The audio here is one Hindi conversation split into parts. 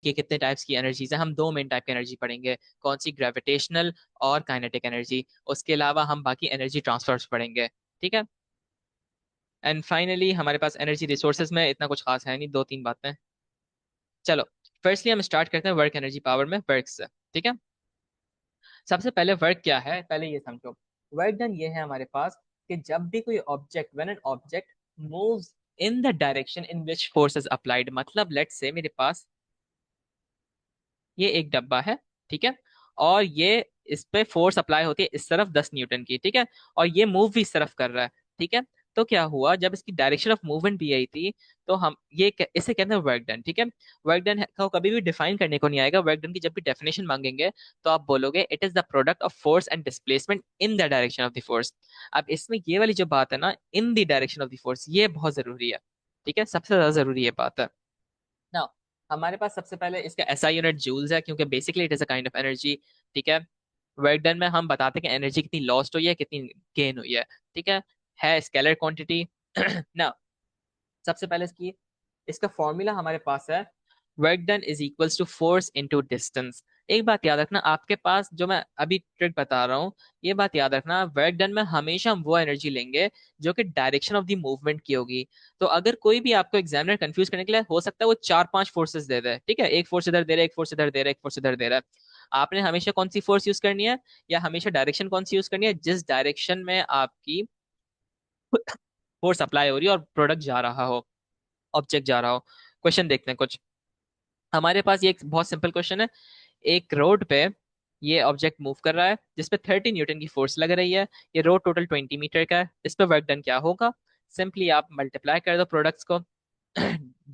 कि कितने टाइप्स की एनर्जीज हैं। हम दो मेन टाइप की एनर्जी पढ़ेंगे, कौन सी, ग्रेविटेशनल और काइनेटिक एनर्जी। उसके अलावा हम बाकी एनर्जी ट्रांसफर्स पढ़ेंगे, ठीक है। एंड फाइनली हमारे पास एनर्जी रिसोर्सेज में इतना कुछ खास है नहीं, दो तीन बातें। चलो, फर्स्टली हम स्टार्ट करते हैं वर्क एनर्जी पावर में वर्क से, ठीक है। सबसे पहले वर्क क्या है, पहले ये समझो। वर्क डन ये है हमारे पास कि जब भी कोई object, when an object moves in the direction in which force is applied, मतलब लेट्स से मेरे पास ये एक डब्बा है, ठीक है, और ये, इस पे फोर्स अप्लाई होती है इस तरफ 10 न्यूटन की, ठीक है, और ये मूव भी इस तरफ कर रहा है, ठीक है। तो क्या हुआ, जब इसकी डायरेक्शन ऑफ मूवमेंट भी यही थी, तो हम इसे कहते हैं वर्क डन, ठीक है। वर्क डन को कभी भी डिफाइन करने को नहीं आएगा। वर्क डन की जब भी डेफिनेशन मांगेंगे तो आप बोलोगे it is the product of force and displacement in the direction of the force. अब इसमें ये वाली जो बात है ना, इन the direction of the force, ये बहुत जरूरी है, ठीक है, सबसे ज्यादा जरूरी ये बात है ना। हमारे पास सबसे पहले इसका एसआई यूनिट जूल्स है, क्योंकि basically it is a kind of energy, ठीक है। वर्क डन में हम बताते हैं कि एनर्जी कितनी लॉस्ट हुई है, कितनी गेन हुई ठीक है स्केलर क्वांटिटी ना। सबसे पहले इसका फॉर्मूला हमारे पास है, work done is equals to force into distance. एक बात याद रखना, आपके पास जो मैं अभी ट्रिक बता रहा हूँ, ये बात याद रखना, वर्क डन में हमेशा हम वो एनर्जी लेंगे जो कि डायरेक्शन ऑफ द मूवमेंट की होगी। तो अगर कोई भी आपको एग्जामिनर कंफ्यूज करने के लिए, हो सकता है वो चार पांच फोर्सेस दे दे, ठीक है, एक फोर्स इधर दे रहा है, एक फोर्स इधर दे रहा है, एक फोर्स इधर दे रहा है। आपने हमेशा कौन सी फोर्स यूज करनी है, या हमेशा डायरेक्शन कौन सी यूज करनी है, जिस डायरेक्शन में आपकी फोर्स अप्लाई हो रही है और प्रोडक्ट जा रहा हो, ऑब्जेक्ट जा रहा हो। क्वेश्चन देखते हैं कुछ। हमारे पास ये एक बहुत सिंपल क्वेश्चन है। एक रोड पे ये ऑब्जेक्ट मूव कर रहा है जिसपे 30 न्यूटन की फोर्स लग रही है। ये रोड टोटल 20 मीटर का है। इस पे वर्क डन क्या होगा, सिंपली आप मल्टीप्लाई कर दो प्रोडक्ट्स को।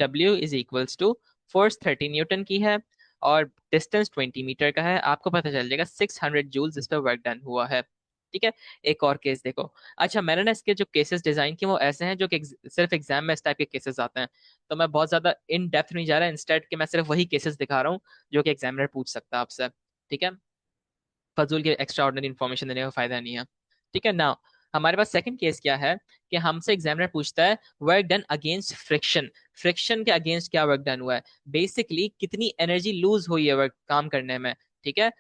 W is equals to, force 30 newton की है और डिस्टेंस 20 मीटर का है, आपको पता चल जाएगा 600 जूल्स इस पे वर्क डन हुआ है, ठीक है। एक और केस देखो। अच्छा, मैंने ना इसके जो केसेस डिजाइन किए वो ऐसे हैं जो कि सिर्फ एग्जाम में इस टाइप के केसेस आते हैं, तो मैं बहुत ज्यादा इन डेप्थ नहीं जा रहा, इंस्टेड कि मैं सिर्फ वही केसेस दिखा रहा हूँ जो कि एग्जामिनर पूछ सकता है आपसे, ठीक है। फजूल के एक्स्ट्रा ऑर्डिनरी इन्फॉर्मेशन देने का फायदा नहीं है, ठीक है ना। हमारे पास सेकंड केस क्या है कि हमसे एग्जामिनर पूछता है work done against friction. Friction के अगेंस्ट क्या वर्क डन हुआ है, बेसिकली कितनी एनर्जी लूज हुई है वर्क काम करने में, ठीक है।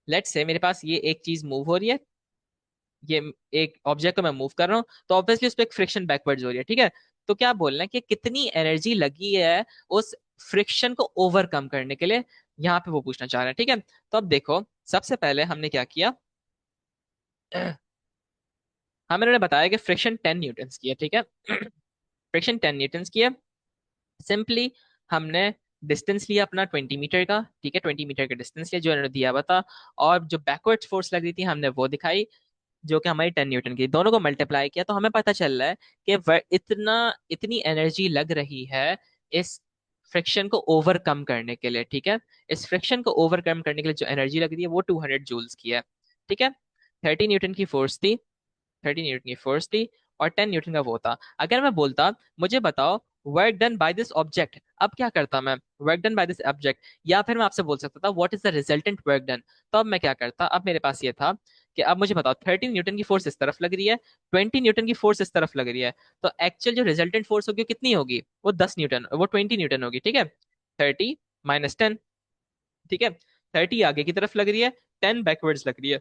लेट्स से मेरे पास ये एक चीज मूव हो रही है, ये एक ऑब्जेक्ट को मैं मूव कर रहा हूँ, तो ऑब्वियसली उस पर एक फ्रिक्शन बैकवर्ड्स हो रही है, ठीक है। तो क्या बोलना है कि कितनी एनर्जी लगी है उस फ्रिक्शन को ओवरकम करने के लिए, यहाँ पे वो पूछना चाह रहे हैं, ठीक है। तो अब देखो, सबसे पहले हमने क्या किया, हमें उन्होंने बताया कि फ्रिक्शन 10 न्यूटन की है, ठीक है। फ्रिक्शन 10 न्यूटन की है। सिंपली हमने डिस्टेंस लिया अपना 20 मीटर का, ठीक है, 20 मीटर का डिस्टेंस लिया जो इन्होंने दिया हुआ था, और जो बैकवर्ड फोर्स लग रही थी हमने वो दिखाई, जो कि हमारी 10 न्यूटन की, दोनों को मल्टीप्लाई किया तो हमें पता चल रहा है कि इतना इतनी एनर्जी लग रही है इस फ्रिक्शन को ओवरकम करने के लिए, ठीक है। इस फ्रिक्शन को ओवरकम करने के लिए जो एनर्जी लग रही है वो 200 जूल्स की है, ठीक है। 30 न्यूटन की फोर्स थी, 30 न्यूटन की फोर्स थी, और 10 न्यूटन का वो था। अगर मैं बोलता मुझे बताओ work done by this object, अब क्या करता मैं, work done by this object, या फिर मैं आपसे बोल सकता था what is the resultant work done. तो अब मैं क्या करता, अब मेरे पास ये था कि अब मुझे बताओ 30 न्यूटन की फोर्स इस तरफ लग रही है, 20 न्यूटन की फोर्स इस तरफ लग रही है, तो एक्चुअल जो रिजल्टेंट फोर्स होगी वो कितनी होगी, वो 10 न्यूटन, वो 20 न्यूटन होगी, ठीक है। 30 - 10, ठीक है। 30 आगे की तरफ लग रही है, 10 बैकवर्ड्स लग रही है,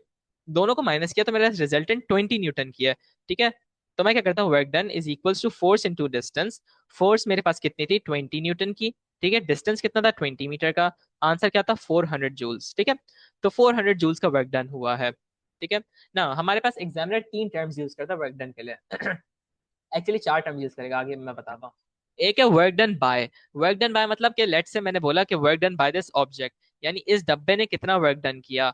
दोनों को माइनस किया तो मेरा रिजल्टेंट 20 न्यूटन की है, ठीक है। तो मैं क्या करता हूँ, work done is equals to force into distance. Force मेरे पास कितनी थी, 20 न्यूटन की, ठीक है। डिस्टेंस कितना था, 20 मीटर का। आंसर क्या था, 400 जूल्स, ठीक है। तो 400 जूल्स का वर्क डन हुआ है, ठीक है ना। हमारे पास एग्जामिनर तीन टर्म्स यूज करता है वर्क डन के लिए। एक्चुअली चार टर्म यूज करेगा, आगे मैं बताता हूँ। एक है work done by. Work done by मतलब कि लेट से मैंने बोला कि work done by this object, यानी इस डब्बे ने कितना वर्क डन किया,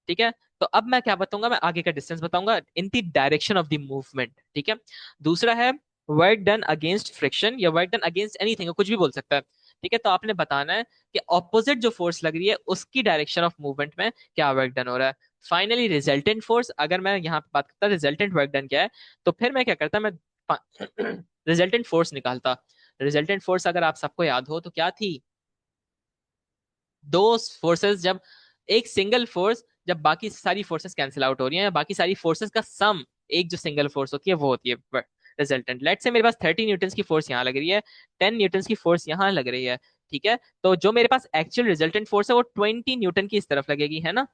ठीक है। तो अब मैं क्या बताऊंगा, मैं आगे का डिस्टेंस बताऊंगा इन the direction of the movement, ठीक है। दूसरा है वर्क डन अगेंस्ट फ्रिक्शन, या वर्क डन अगेंस्ट एनीथिंग, कुछ भी बोल सकता है, ठीक है। तो आपने बताना है कि ऑपोजिट जो फोर्स लग रही है उसकी डायरेक्शन ऑफ मूवमेंट में क्या वर्क डन हो रहा है। फाइनली रिजल्टेंट फोर्स, अगर मैं यहाँ पे बात करता रिजल्टेंट वर्क डन क्या है, तो फिर मैं क्या करता, मैं रिजल्टेंट फोर्स निकालता। रिजल्टेंट फोर्स अगर आप सबको याद हो तो क्या थी, दो फोर्सेस जब, एक सिंगल फोर्स जब बाकी सारी फोर्सेस कैंसिल आउट हो रही हैं, बाकी सारी फोर्सेस का सम एक जो सिंगल फोर्स होती है वो होती है रिजल्टेंट। लेट से मेरे पास 30 न्यूटन की फोर्स यहाँ लग रही है, 10 न्यूटन की फोर्स यहाँ लग रही है, ठीक है, तो जो मेरे पास एक्चुअल रिजल्टेंट फोर्स है वो 20 न्यूटन की इस तरफ लगेगी, है ना,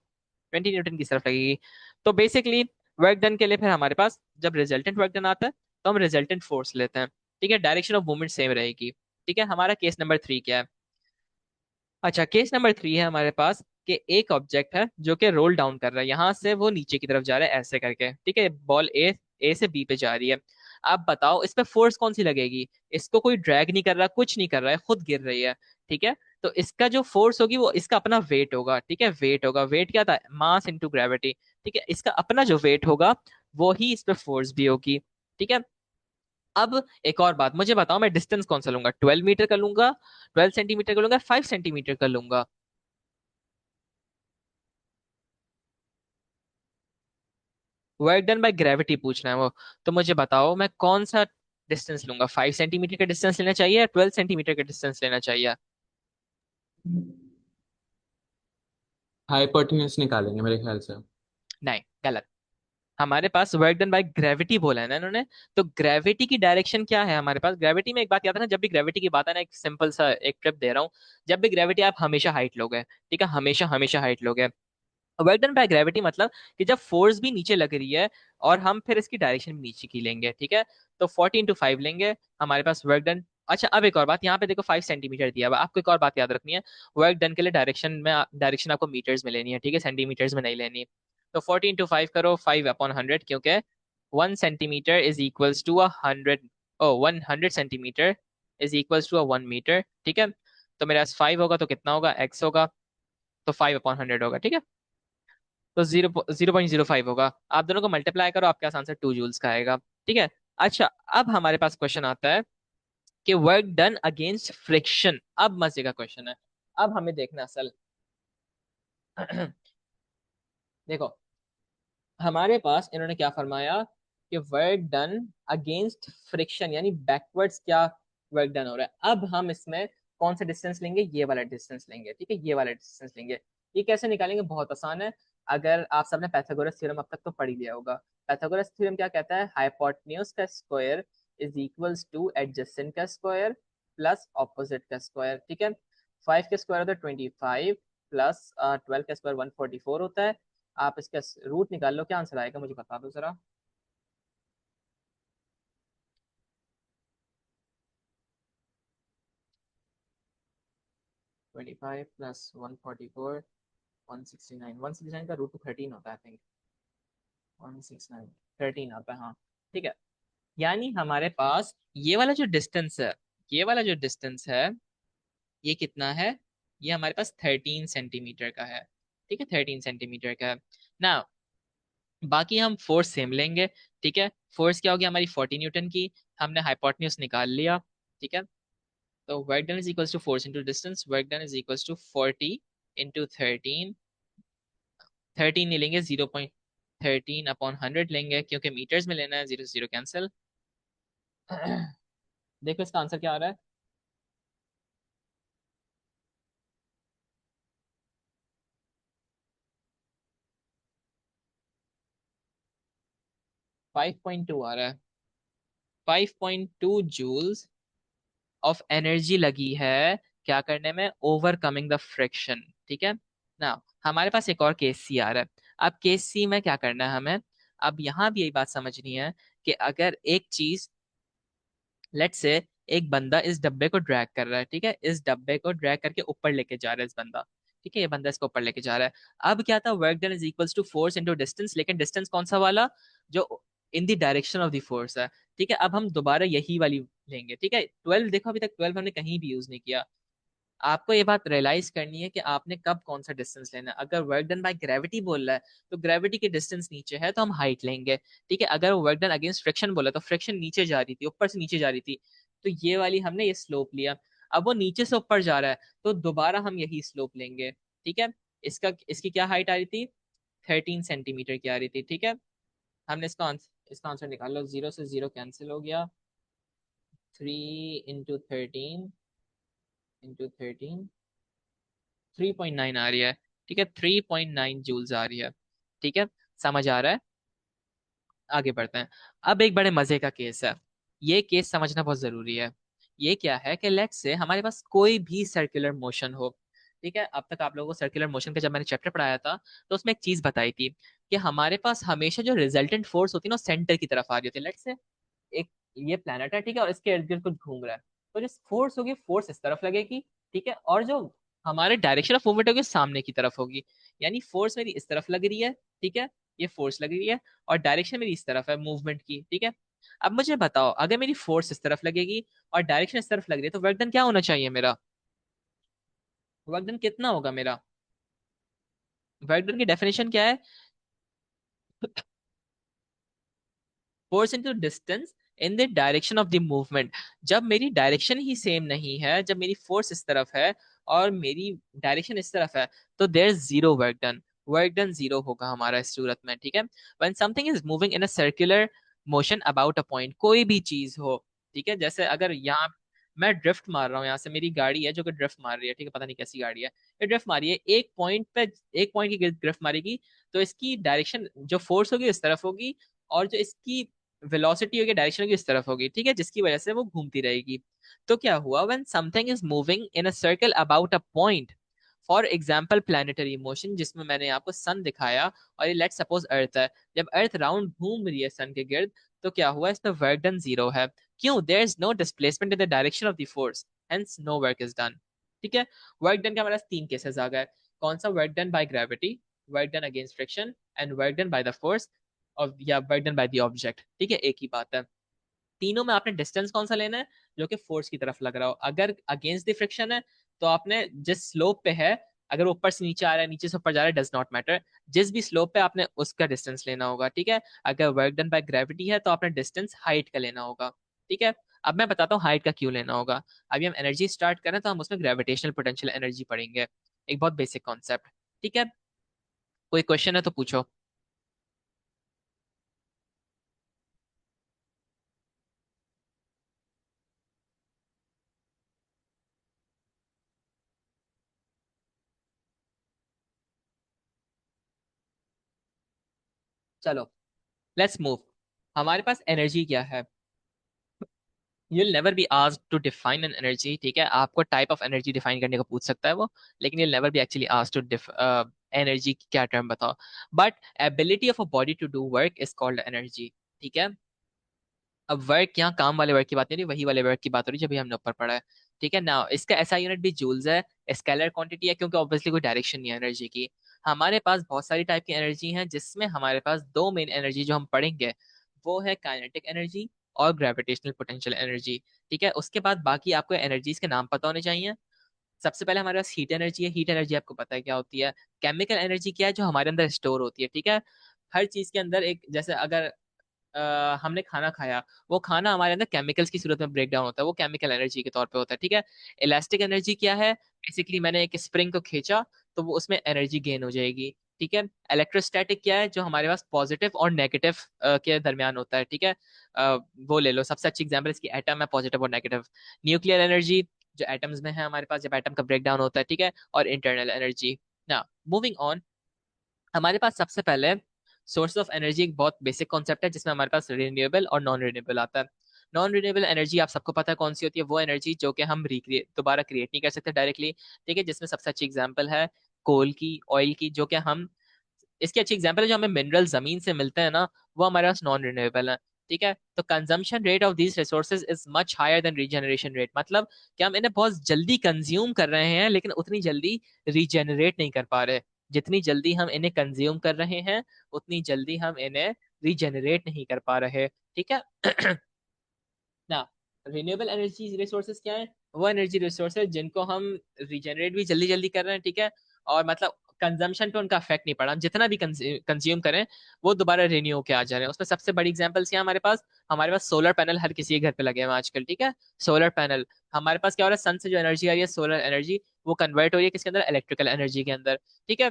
20 न्यूटन की तरफ लगेगी। तो बेसिकली वर्क डन के लिए फिर हमारे पास जब रिजल्टेंट वर्क डन आता है तो हम रिजल्टेंट फोर्स लेते हैं। ठीक है, डायरेक्शन ऑफ मूवमेंट सेम रहेगी। ठीक है, हमारा केस नंबर 3 क्या है? अच्छा, केस नंबर 3 है हमारे पास कि एक ऑब्जेक्ट है जो कि रोल डाउन कर रहा है, यहां से वो नीचे की तरफ जा रहा है ऐसे करके। ठीक है, बॉल ए से बी पे जा रही है। आप बताओ इस पे फोर्स कौन सी लगेगी? इसको कोई ड्रैग नहीं कर रहा, कुछ नहीं कर रहा है, खुद गिर रही है। ठीक है, तो इसका जो फोर्स होगी वो इसका अपना वेट होगा। ठीक है, वेट होगा, वेट क्या था? Mass into gravity. ठीक है, इसका अपना जो वेट होगा वो ही इस पे फोर्स भी होगी। ठीक है, अब एक और बात मुझे बताओ, मैं डिस्टेंस कौन सा लूंगा? 12 मीटर का लूंगा, 12 सेंटीमीटर का लूंगा, 5 सेंटीमीटर का लूंगा? वर्क डन बाय ग्रेविटी पूछना है वो। तो मुझे बताओ मैं कौन सा डिस्टेंस लूंगा? 5 सेंटीमीटर का डिस्टेंस लेना चाहिए या 12 सेंटीमीटर का डिस्टेंस लेना चाहिए? हाइपोटेन्यूज निकालेंगे मेरे ख्याल से। नहीं, गलत। हमारे पास वर्क डन बाय ग्रेविटी बोला है ना इन्होंने। तो ग्रेविटी की डायरेक्शन क्या है हमारे पास? ग्रेविटी में एक बात याद है ना, जब भी ग्रेविटी की बात है ना, एक सिंपल सा एक ट्रिप दे रहा हूँ। जब भी ग्रेविटी, आप हमेशा हाइट लोगे। ठीक है, हमेशा हमेशा हाइट लोगे। वर्क डन बाय ग्रेविटी मतलब कि जब फोर्स भी नीचे लग रही है और हम फिर इसकी डायरेक्शन भी नीचे की लेंगे। ठीक है, तो 40 × 5 लेंगे, हमारे पास वर्क डन। अच्छा, अब एक और बात, यहाँ पे देखो 5 सेंटीमीटर दिया हुआ है। आपको एक और बात याद रखनी है, वर्क डन के लिए डायरेक्शन आपको मीटर्स में लेनी है। ठीक है, सेंटीमीटर्स में नहीं लेनी। तो 40 × 5 करो, 5/100, क्योंकि 1 centimetre is equals to 100। Oh, 100 centimetre is equals to 1 metre. ठीक है, तो मेरे पास 5 होगा तो कितना होगा? एक्स होगा, तो 5/100 होगा। ठीक है, तो 0.05 होगा। आप दोनों को मल्टीप्लाई करो, आपके पास आंसर 2 जूल्स का आएगा। ठीक है। अच्छा, अब हमारे पास क्वेश्चन आता है कि वर्क डन अगेंस्ट फ्रिक्शन। अब मजे का क्वेश्चन है। अब हमें देखना असल देखो, हमारे पास इन्होंने क्या फरमाया कि वर्क डन अगेंस्ट फ्रिक्शन, यानी बैकवर्ड्स क्या वर्क डन हो रहा है। अब हम इसमें कौन सा डिस्टेंस लेंगे? ये वाला डिस्टेंस लेंगे। ठीक है, ये वाला डिस्टेंस लेंगे। ये कैसे निकालेंगे? बहुत आसान है। अगर आप सबने पाइथागोरस थ्योरम अब तक तो पढ़ ही लिया होगा। पाइथागोरस थ्योरम क्या कहता है? हाइपोटेन्यूज का square is equals two adjacent का स्क्वायर प्लस ऑपोजिट का स्क्वायर। ठीक है, 5 का स्क्वायर होता है 25, प्लस 12 का स्क्वायर 144 होता है। आप इसका रूट निकाल लो, क्या आंसर आएगा मुझे बता दो जरा। 25 प्लस 144, 169। 169 का रूट तो 13 होता है, आई थिंक। 169, 13 आता है, हाँ। ठीक है, यानी हमारे पास ये वाला जो डिस्टेंस है, ये वाला जो डिस्टेंस है, ये कितना है? ये हमारे पास 13 सेंटीमीटर का है। ठीक है, 13 सेंटीमीटर का है ना। बाकी हम फोर्स सेम लेंगे। ठीक है, फोर्स क्या होगी हमारी? 40 न्यूटन की। हमने हाइपोटेन्यूज निकाल लिया। ठीक है, तो work done is equals to force into distance. Work done is equals to 40 × 13। 13 नहीं लेंगे, 0.13/100 लेंगे, क्योंकि मीटर्स में लेना है। 0 0 कैंसिल। देखो इसका आंसर क्या आ रहा है? 5.2 आ रहा है। 5.2 जूल्स ऑफ एनर्जी लगी है क्या करने में? Overcoming the friction. ठीक है ना। हमारे पास एक और केस सी आ रहा है। अब केस सी में क्या करना है हमें? अब यहाँ भी यही बात समझनी है कि अगर एक चीज, लेट्स से, एक बंदा इस डब्बे को ड्रैग कर रहा है। ठीक है, इस डब्बे को ड्रैग करके ऊपर लेके जा रहा है इस बंदा। ठीक है, ये बंदा इसको ऊपर लेके जा रहा है। अब क्या था? Work done is equals to force into distance, लेकिन डिस्टेंस कौन सा वाला? जो in the direction of the force है। ठीक है, अब हम दोबारा यही वाली लेंगे। ठीक है, 12 देखो, अभी तक 12 हमने कहीं भी यूज नहीं किया। आपको ये बात रियलाइज करनी है कि आपने कब कौन सा डिस्टेंस लेना है। अगर वर्क डन बाय ग्रेविटी बोल रहा है तो ग्रेविटी के डिस्टेंस नीचे है तो हम हाइट लेंगे। ठीक है, अगर वर्क डन अगेंस्ट फ्रिक्शन बोला तो फ्रिक्शन नीचे जा रही थी, ऊपर से नीचे जा रही थी, तो ये वाली हमने ये स्लोप लिया। अब वो नीचे से ऊपर जा रहा है तो दोबारा हम यही स्लोप लेंगे। ठीक है, इसकी क्या हाइट आ रही थी? 13 सेंटीमीटर की आ रही थी। ठीक है, हमने इसका आंसर निकाल लो। 0 से 0 कैंसिल हो गया। 3 × 13 × 13, 3.9 आ रही है। ठीक है, 3.9 जूल्स आ रही है। ठीक है, समझ आ रहा है? आगे बढ़ते हैं। अब एक बड़े मजे का केस है। ये केस समझना बहुत जरूरी है। ये क्या है कि लेट्स से हमारे पास कोई भी सर्कुलर मोशन हो, ठीक है। अब तक आप लोगों को सर्कुलर मोशन का जब मैंने चैप्टर पढ़ाया था तो उसमें एक चीज बताई थी कि हमारे पास हमेशा जो रिजल्टेंट फोर्स होती है ना सेंटर की तरफ आ रही होती है। लेट्स से एक ये प्लेनेट है, ठीक है, और इसके इर्द गिर्द कुछ घूम रहा है, तो जो फोर्स होगी फोर्स इस तरफ लगेगी, ठीक है, और जो हमारे डायरेक्शन ऑफ मूवमेंट होगी सामने की तरफ होगी। यानी फोर्स मेरी इस तरफ लग रही है, ठीक है, ये फोर्स लग रही है, और डायरेक्शन मेरी इस तरफ है मूवमेंट की, ठीक है। अब मुझे बताओ अगर मेरी फोर्स इस तरफ लगेगी और डायरेक्शन इस तरफ लग रही है तो वर्क डन क्या होना चाहिए मेरा? वर्क डन कितना होगा मेरा? वर्क डन की डेफिनेशन क्या है? Force into distance in the direction of the movement. जब मेरी डायरेक्शन ही सेम नहीं है, जब मेरी फोर्स इस तरफ है और मेरी डायरेक्शन इस तरफ है, तो there is zero work done. Work done zero होगा हमारा इस सूरत में, ठीक है। When something is moving in a circular motion about a point, कोई भी चीज हो, ठीक है, जैसे अगर यहाँ मैं ड्रिफ्ट मार रहा हूँ, यहाँ से मेरी गाड़ी है जो कि ड्रिफ्ट मार रही है, ठीक है, पता नहीं कैसी गाड़ी है, ये ड्रिफ्ट मारी है एक पॉइंट पे, एक पॉइंट की ड्रिफ्ट मारेगी, तो इसकी डायरेक्शन जो फोर्स होगी इस तरफ होगी, और जो इसकी वेलोसिटी होगी डायरेक्शन होगी इस तरफ होगी, ठीक है, जिसकी वजह से वो घूमती रहेगी। तो क्या हुआ, when something is moving in a circle about a point, for example planetary motion, जिसमें मैंने आपको सन दिखाया, और ये लेट सपोज अर्थ है, जब अर्थ राउंड घूम रही है सन के गिर्द, तो क्या हुआ, इसमें वर्क डन जीरो है। क्यों? There is no displacement in the direction of the force, hence no work is done, ठीक है। वर्क डन का हमारे पास तीन केसेस आ गए। कौन सा? Work done by gravity, work done against friction, and work done by the force, और या work done by the object, ठीक है, एक ही बात है। तीनों में आपने डिस्टेंस कौन सा लेना है? जो कि फोर्स की तरफ लग रहा हो। अगर अगेंस्ट द फ्रिक्शन है तो आपने जिस स्लोप पे है, अगर वो ऊपर से नीचे आ रहा है, नीचे से ऊपर जा रहा है, डज नॉट मैटर, जिस भी स्लोप पे आपने उसका डिस्टेंस लेना होगा, ठीक है। अगर वर्क डन बाय ग्रेविटी है तो आपने डिस्टेंस हाइट का लेना होगा, ठीक है। अब मैं बताता हूँ हाइट का क्यों लेना होगा। अभी हम एनर्जी स्टार्ट करें तो हम उसमें ग्रेविटेशनल पोटेंशियल एनर्जी पढ़ेंगे, एक बहुत बेसिक कॉन्सेप्ट, ठीक है। कोई क्वेश्चन है तो पूछो। चलो लेट्स मूव। हमारे पास एनर्जी क्या है? you'll never be asked to define an energy, ठीक है, आपको टाइप ऑफ एनर्जी डिफाइन करने को पूछ सकता है वो, लेकिन you'll never be actually asked to energy की क्या टर्म बताओ। But ability of a body to do work is called energy, ठीक है। अब वर्क यहाँ काम वाले वर्क की बात नहीं हो रही, वही वाले वर्क की बात हो रही है जब भी हमने ऊपर पढ़ा है, ठीक है ना। इसका एसआई यूनिट भी जूल्स है, स्केलर क्वांटिटी है, क्योंकि ऑब्वियसली कोई डायरेक्शन नहीं है एनर्जी की। हमारे पास बहुत सारी टाइप की एनर्जी हैं, जिसमें हमारे पास दो मेन एनर्जी जो हम पढ़ेंगे वो है काइनेटिक एनर्जी और ग्रेविटेशनल पोटेंशियल एनर्जी, ठीक है। उसके बाद बाकी आपको एनर्जीज के नाम पता होने चाहिए। सबसे पहले हमारे पास हीट एनर्जी है। हीट एनर्जी आपको पता है क्या होती है। केमिकल एनर्जी क्या है? जो हमारे अंदर स्टोर होती है, ठीक है। हर चीज के अंदर एक, जैसे अगर हमने खाना खाया, वो खाना हमारे अंदर केमिकल्स की सूरत में ब्रेक डाउन होता है, वो केमिकल एनर्जी के तौर पे होता है, ठीक है। इलास्टिक एनर्जी क्या है? बेसिकली मैंने एक स्प्रिंग को खींचा तो वो उसमें एनर्जी गेन हो जाएगी, ठीक है। इलेक्ट्रोस्टैटिक क्या है? जो हमारे पास पॉजिटिव और नेगेटिव के दरमियान होता है, ठीक है। वो ले लो, सबसे अच्छी एग्जाम्पल इसकी एटम है, पॉजिटिव और नेगेटिव। न्यूक्लियर एनर्जी जो एटम्स में है हमारे पास जब एटम का ब्रेक डाउन होता है, ठीक है। और इंटरनल एनर्जी। ना मूविंग ऑन, हमारे पास सबसे पहले सोर्स ऑफ एनर्जी एक बहुत बेसिक कॉन्सेप्ट है, जिसमें हमारे पास रिन्यूएबल और नॉन रिन्यूएबल आता है। नॉन रिन्यूएबल एनर्जी आप सबको पता है कौन सी होती है? वो एनर्जी जो कि हम रिक्रिएट दोबारा क्रिएट नहीं कर सकते डायरेक्टली, ठीक है। जिसमें सबसे अच्छी एग्जांपल है कोल की, ऑयल की, जो कि हम, इसकी अच्छी एग्जांपल है जो हमें मिनरल जमीन से मिलते हैं ना, वो हमारे पास नॉन रिन्यूएबल है, ठीक है। तो consumption rate of these resources is much higher than regeneration rate, मतलब कि हम इन्हें बहुत जल्दी कंज्यूम कर रहे हैं लेकिन उतनी जल्दी रीजनरेट नहीं कर पा रहे। जितनी जल्दी हम इन्हें कंज्यूम कर रहे हैं उतनी जल्दी हम इन्हें रीजनरेट नहीं कर पा रहे, ठीक है। ना रिन्यूएबल एनर्जी रिसोर्सेज क्या है? वो एनर्जी रिसोर्सेज जिनको हम रिजेनरेट भी जल्दी जल्दी कर रहे हैं, ठीक है, और मतलब कंजम्पशन पे उनका इफेक्ट नहीं पड़ा, हम जितना भी कंज्यूम करें वो दोबारा रिन्यू के आ जा रहे हैं। उसमें सबसे बड़ी एग्जांपल्स क्या है हमारे पास सोलर पैनल हर किसी के घर पे लगे हैं आजकल, ठीक है। सोलर पैनल, हमारे पास क्या हो रहा है, सन से जो एनर्जी आ रही है सोलर एनर्जी, वो कन्वर्ट हो रही है किसके अंदर? इलेक्ट्रिकल एनर्जी के अंदर, ठीक है।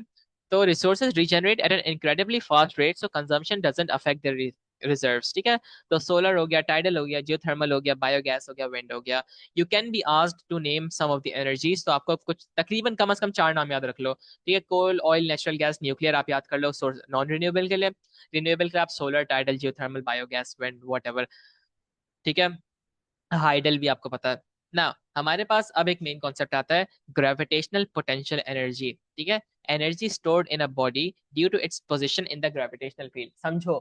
तो resources regenerate at an incredibly fast rate, so consumption doesn't affect the reserves, ठीक है। तो सोलर हो गया, टाइडल हो गया, जियोथर्मल हो गया, बायोगैस हो गया, विंड हो गया। You can be asked to name some of the energies, तो आपको कुछ तकरीबन कम से कम चार नाम याद रख लो, ठीक है। कोल, ऑयल, नेचुरल गैस, न्यूक्लियर आप याद कर लो सोर्स नॉन रिन्यूएबल के लिए। रिन्यूएबल के लिए आप solar, tidal, geothermal, biogas, wind, what, ठीक है। हाइडल भी आपको पता है। ना हमारे पास अब एक मेन कॉन्सेप्ट आता है, ग्रेविटेशनल पोटेंशियल एनर्जी। ठीक है, energy stored in a body due to its position in the gravitational field. समझो,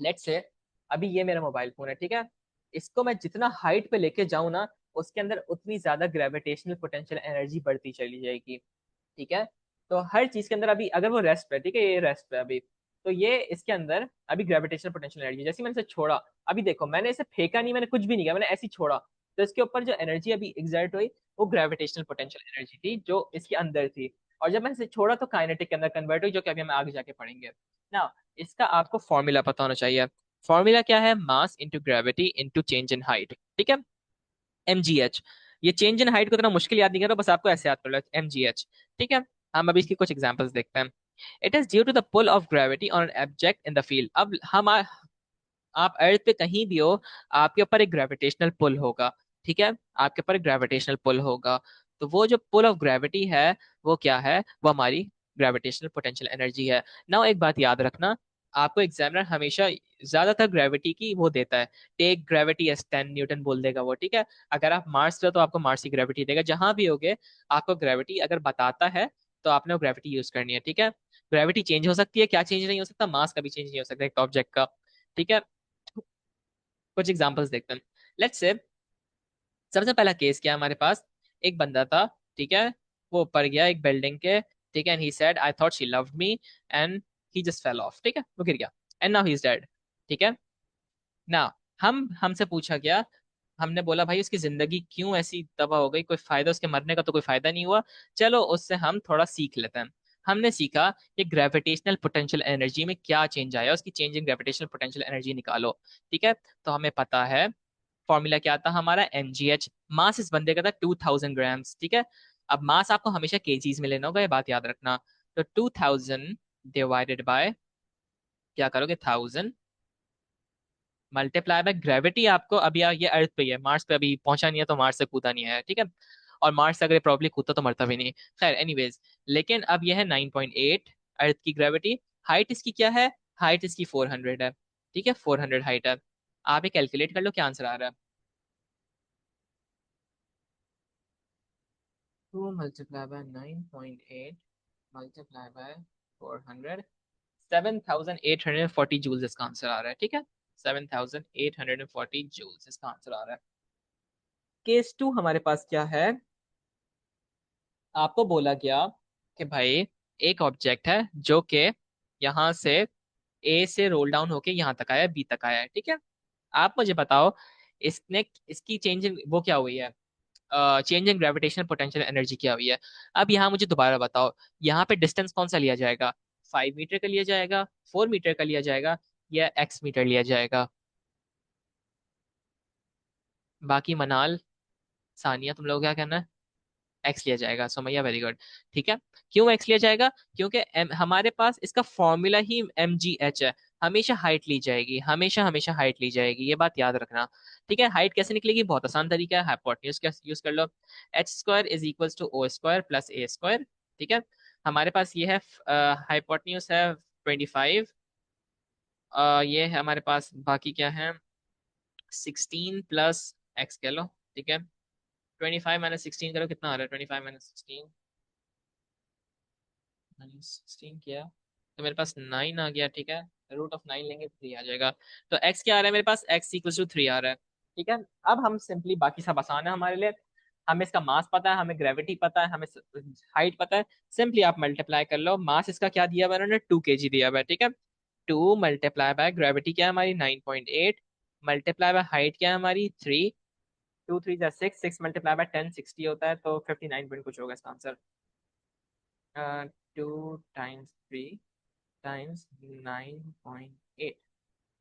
लेट्स से अभी ये मेरा मोबाइल फोन है, ठीक है, इसको मैं जितना हाइट पे लेके जाऊं ना, उसके अंदर उतनी ज्यादा ग्रेविटेशनल पोटेंशियल एनर्जी बढ़ती चली जाएगी। ठीक है, तो हर चीज के अंदर अभी अगर वो रेस्ट पे, ठीक है, ये रेस्ट पे अभी, तो ये इसके अंदर अभी ग्रेविटेशनल पोटेंशियल एनर्जी, जैसे मैंने इसे छोड़ा, अभी देखो मैंने इसे फेंका नहीं, मैंने कुछ भी नहीं किया, मैंने ऐसे ही छोड़ा, तो इसके ऊपर जो एनर्जी अभी एग्जर्ट हुई वो ग्रेविटेशनल पोटेंशियल एनर्जी थी जो इसके अंदर थी। और जब मैंने इसे छोड़ा तो काइनेटिक के अंदर कन्वर्ट हुई, जो कि अभी हम आगे जाके पढ़ेंगे ना। इसका आपको फॉर्मूला पता होना चाहिए। फॉर्मूला क्या है? मास into gravity into change in height. ठीक है, mgh। ये चेंज इन हाइट को इतना मुश्किल याद नहीं करो, बस आपको ऐसे याद कर लो, mgh। ठीक है, हम अभी इसकी कुछ एग्जांपल्स देखते हैं। It is due to the pull of gravity on an object in the field. अब हम आप अर्थ पे कहीं भी हो, आपके ऊपर एक ग्रेविटेशनल पुल होगा। ठीक है, आपके ऊपर एक ग्रेविटेशनल पुल होगा। तो वो जो पुल ऑफ ग्रेविटी है, वो क्या है? वो हमारी ग्रेविटेशनल पोटेंशियल एनर्जी है। ना एक बात याद रखना, आपको एग्जामिनर हमेशा ज्यादातर ग्रेविटी की वो देता है, टेक ग्रेविटी एज 10 न्यूटन बोल देगा वो। ठीक है, अगर आप मार्स पे हो तो आपको मार्स की ग्रेविटी देगा, जहां भी होगे आपको ग्रेविटी अगर बताता है तो आपने वो ग्रेविटी यूज करनी है। ठीक है, ग्रेविटी चेंज हो सकती है, क्या चेंज नहीं हो सकता? मास कभी चेंज नहीं हो सकता एक ऑब्जेक्ट का। ठीक है, कुछ एग्जांपल्स देखते हैं। लेट्स से सबसे पहला केस क्या है हमारे पास? एक बंदा था, ठीक है, वो ऊपर गया एक बिल्डिंग के, ठीक है, and he said I thought she loved me, and he just fell off. ठीक है, वो गिर गया, and now he is dead. ठीक है, ना हमसे पूछा गया, हमने बोला भाई उसकी जिंदगी क्यों ऐसी तबाह हो गई, कोई फायदा उसके मरने का तो कोई फायदा नहीं हुआ। चलो उससे हम थोड़ा सीख लेते हैं। हमने सीखा कि ग्रेविटेशनल पोटेंशियल एनर्जी में क्या चेंज आया, उसकी change in gravitational potential energy निकालो। ठीक है, तो हमें पता है फॉर्मूला क्या था हमारा, mgh। मास इस बंदे का था 2000 ग्राम्स। ठीक है, अब मास आपको हमेशा केजीज में लेना होगा, ये बात याद रखना। तो 2000 डिवाइडेड बाय, क्या करोगे, 1000 मल्टीप्लाई बाय ग्रेविटी। आपको अभी ये अर्थ पे ही है, मार्स पे अभी पहुंचा नहीं है, तो मार्स से कूदा नहीं है। ठीक है, और मार्स से अगर प्रॉब्ली कूदता तो मरता भी नहीं। खैर एनीवेज, लेकिन अब यह है 9.8 अर्थ की ग्रेविटी। हाइट इसकी क्या है? हाइट इसकी 400 है। ठीक है, 400 हाइट है। आप ये कैलकुलेट कर लो क्या आंसर आ रहा है। 2 multiplied by 9.8 multiplied by 400, 7840 joules इसका आंसर आ रहा है। ठीक है, 7840 जूल्स इसका आंसर आ रहा है। केस टू हमारे पास क्या है? आपको बोला गया कि भाई एक ऑब्जेक्ट है जो कि यहाँ से ए से रोल डाउन होके यहाँ तक आया, बी तक आया है। ठीक है, आप मुझे बताओ इसने इसकी चेंज वो क्या हुई है, change in gravitational potential energy क्या हुई है। अब यहाँ मुझे दोबारा बताओ, यहाँ पे डिस्टेंस कौन सा लिया जाएगा? 5 मीटर का लिया जाएगा, 4 मीटर का लिया जाएगा, या x मीटर लिया जाएगा? बाकी मनाल, सानिया, तुम लोग क्या कहना है? एक्स लिया जाएगा, सुमैया वेरी गुड। ठीक है, क्यों एक्स लिया जाएगा? क्योंकि हमारे पास इसका फॉर्मूला ही mgh है। हमेशा हाइट ली जाएगी, हमेशा हमेशा हाइट ली जाएगी, ये बात याद रखना। ठीक है, हाइट कैसे निकलेगी? बहुत आसान तरीका है, हाइपोटेन्यूज का यूज कर लो। h² is equals to o² plus a²। ठीक है, हमारे पास ये है हाइपोटेन्यूज है 25, ये है हमारे पास, बाकी क्या है, 16 प्लस एक्स कह लो। ठीक है, 25 - 16 करो, कितना आ रहा है? 25 - 16 16 किया तो मेरे पास 9 आ गया। ठीक है, √9 लेंगे 3 आ जाएगा। तो x क्या आ रहा है मेरे पास? x = 3 आ रहा है। ठीक है, अब हम सिंपली, बाकी सब आसान है हमारे लिए, हमें इसका मास पता है, हमें ग्रेविटी पता है, हमें हाइट पता है। सिंपली आप मल्टीप्लाई कर लो, मास इसका क्या दिया हुआ है उन्होंने? 2 kg दिया हुआ है। ठीक है, 2 मल्टीप्लाई बाय ग्रेविटी क्या है हमारी? 9.8 मल्टीप्लाई बाय हाइट क्या है हमारी? 3। 2 3 6, 6 मल्टीप्लाई बाय 10 60 होता है, तो 59 पॉइंट कुछ होगा इसका आंसर। 2 टाइम्स 3 टाइम्स 9.8,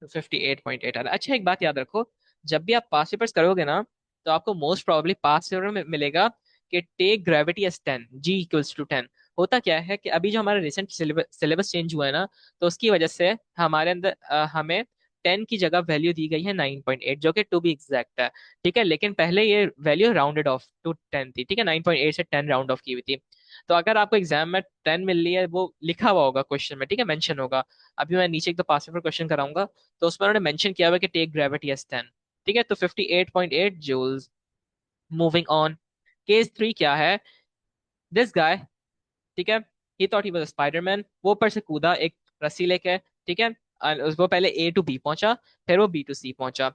तो 58.8 आ रहा है। अच्छा, एक बात याद रखो, जब भी आप पास पेपर्स करोगे ना, तो आपको मोस्ट प्रोबेबली पास पेपर में मिलेगा कि टेक ग्रेविटी एज 10, g = 10। होता क्या है कि अभी जो हमारा रिसेंट सिलेबस चेंज हुआ है ना, तो उसकी वजह से हमारे अंदर हमें 10 की जगह वैल्यू दी गई है 9.8, जो कि टू बी एग्जैक्ट है। ठीक है, लेकिन पहले ये वैल्यू राउंडेड ऑफ टू 10 थी। ठीक है, 9.8 से 10 राउंड ऑफ की हुई थी। तो अगर आपको एग्जाम में 10 मिल रही है, वो लिखा हुआ होगा क्वेश्चन में, ठीक है, मेंशन होगा। अभी मैं नीचे एक दो पास पेपर क्वेश्चन कराऊंगा, तो उसमें उन्होंने मेंशन किया हुआ है कि टेक ग्रेविटी एज 10। ठीक है, तो 58.8 जूल्स मूविंग ऑन, केस 3 क्या है? दिस गाय, ठीक है, ही थॉट ही वाज स्पाइडरमैन, वो ऊपर से कूदा एक रस्सी लेके, ठीक है, और वो पहले ए टू बी पहुंचा, फिर वो बी टू सी पहुंचा।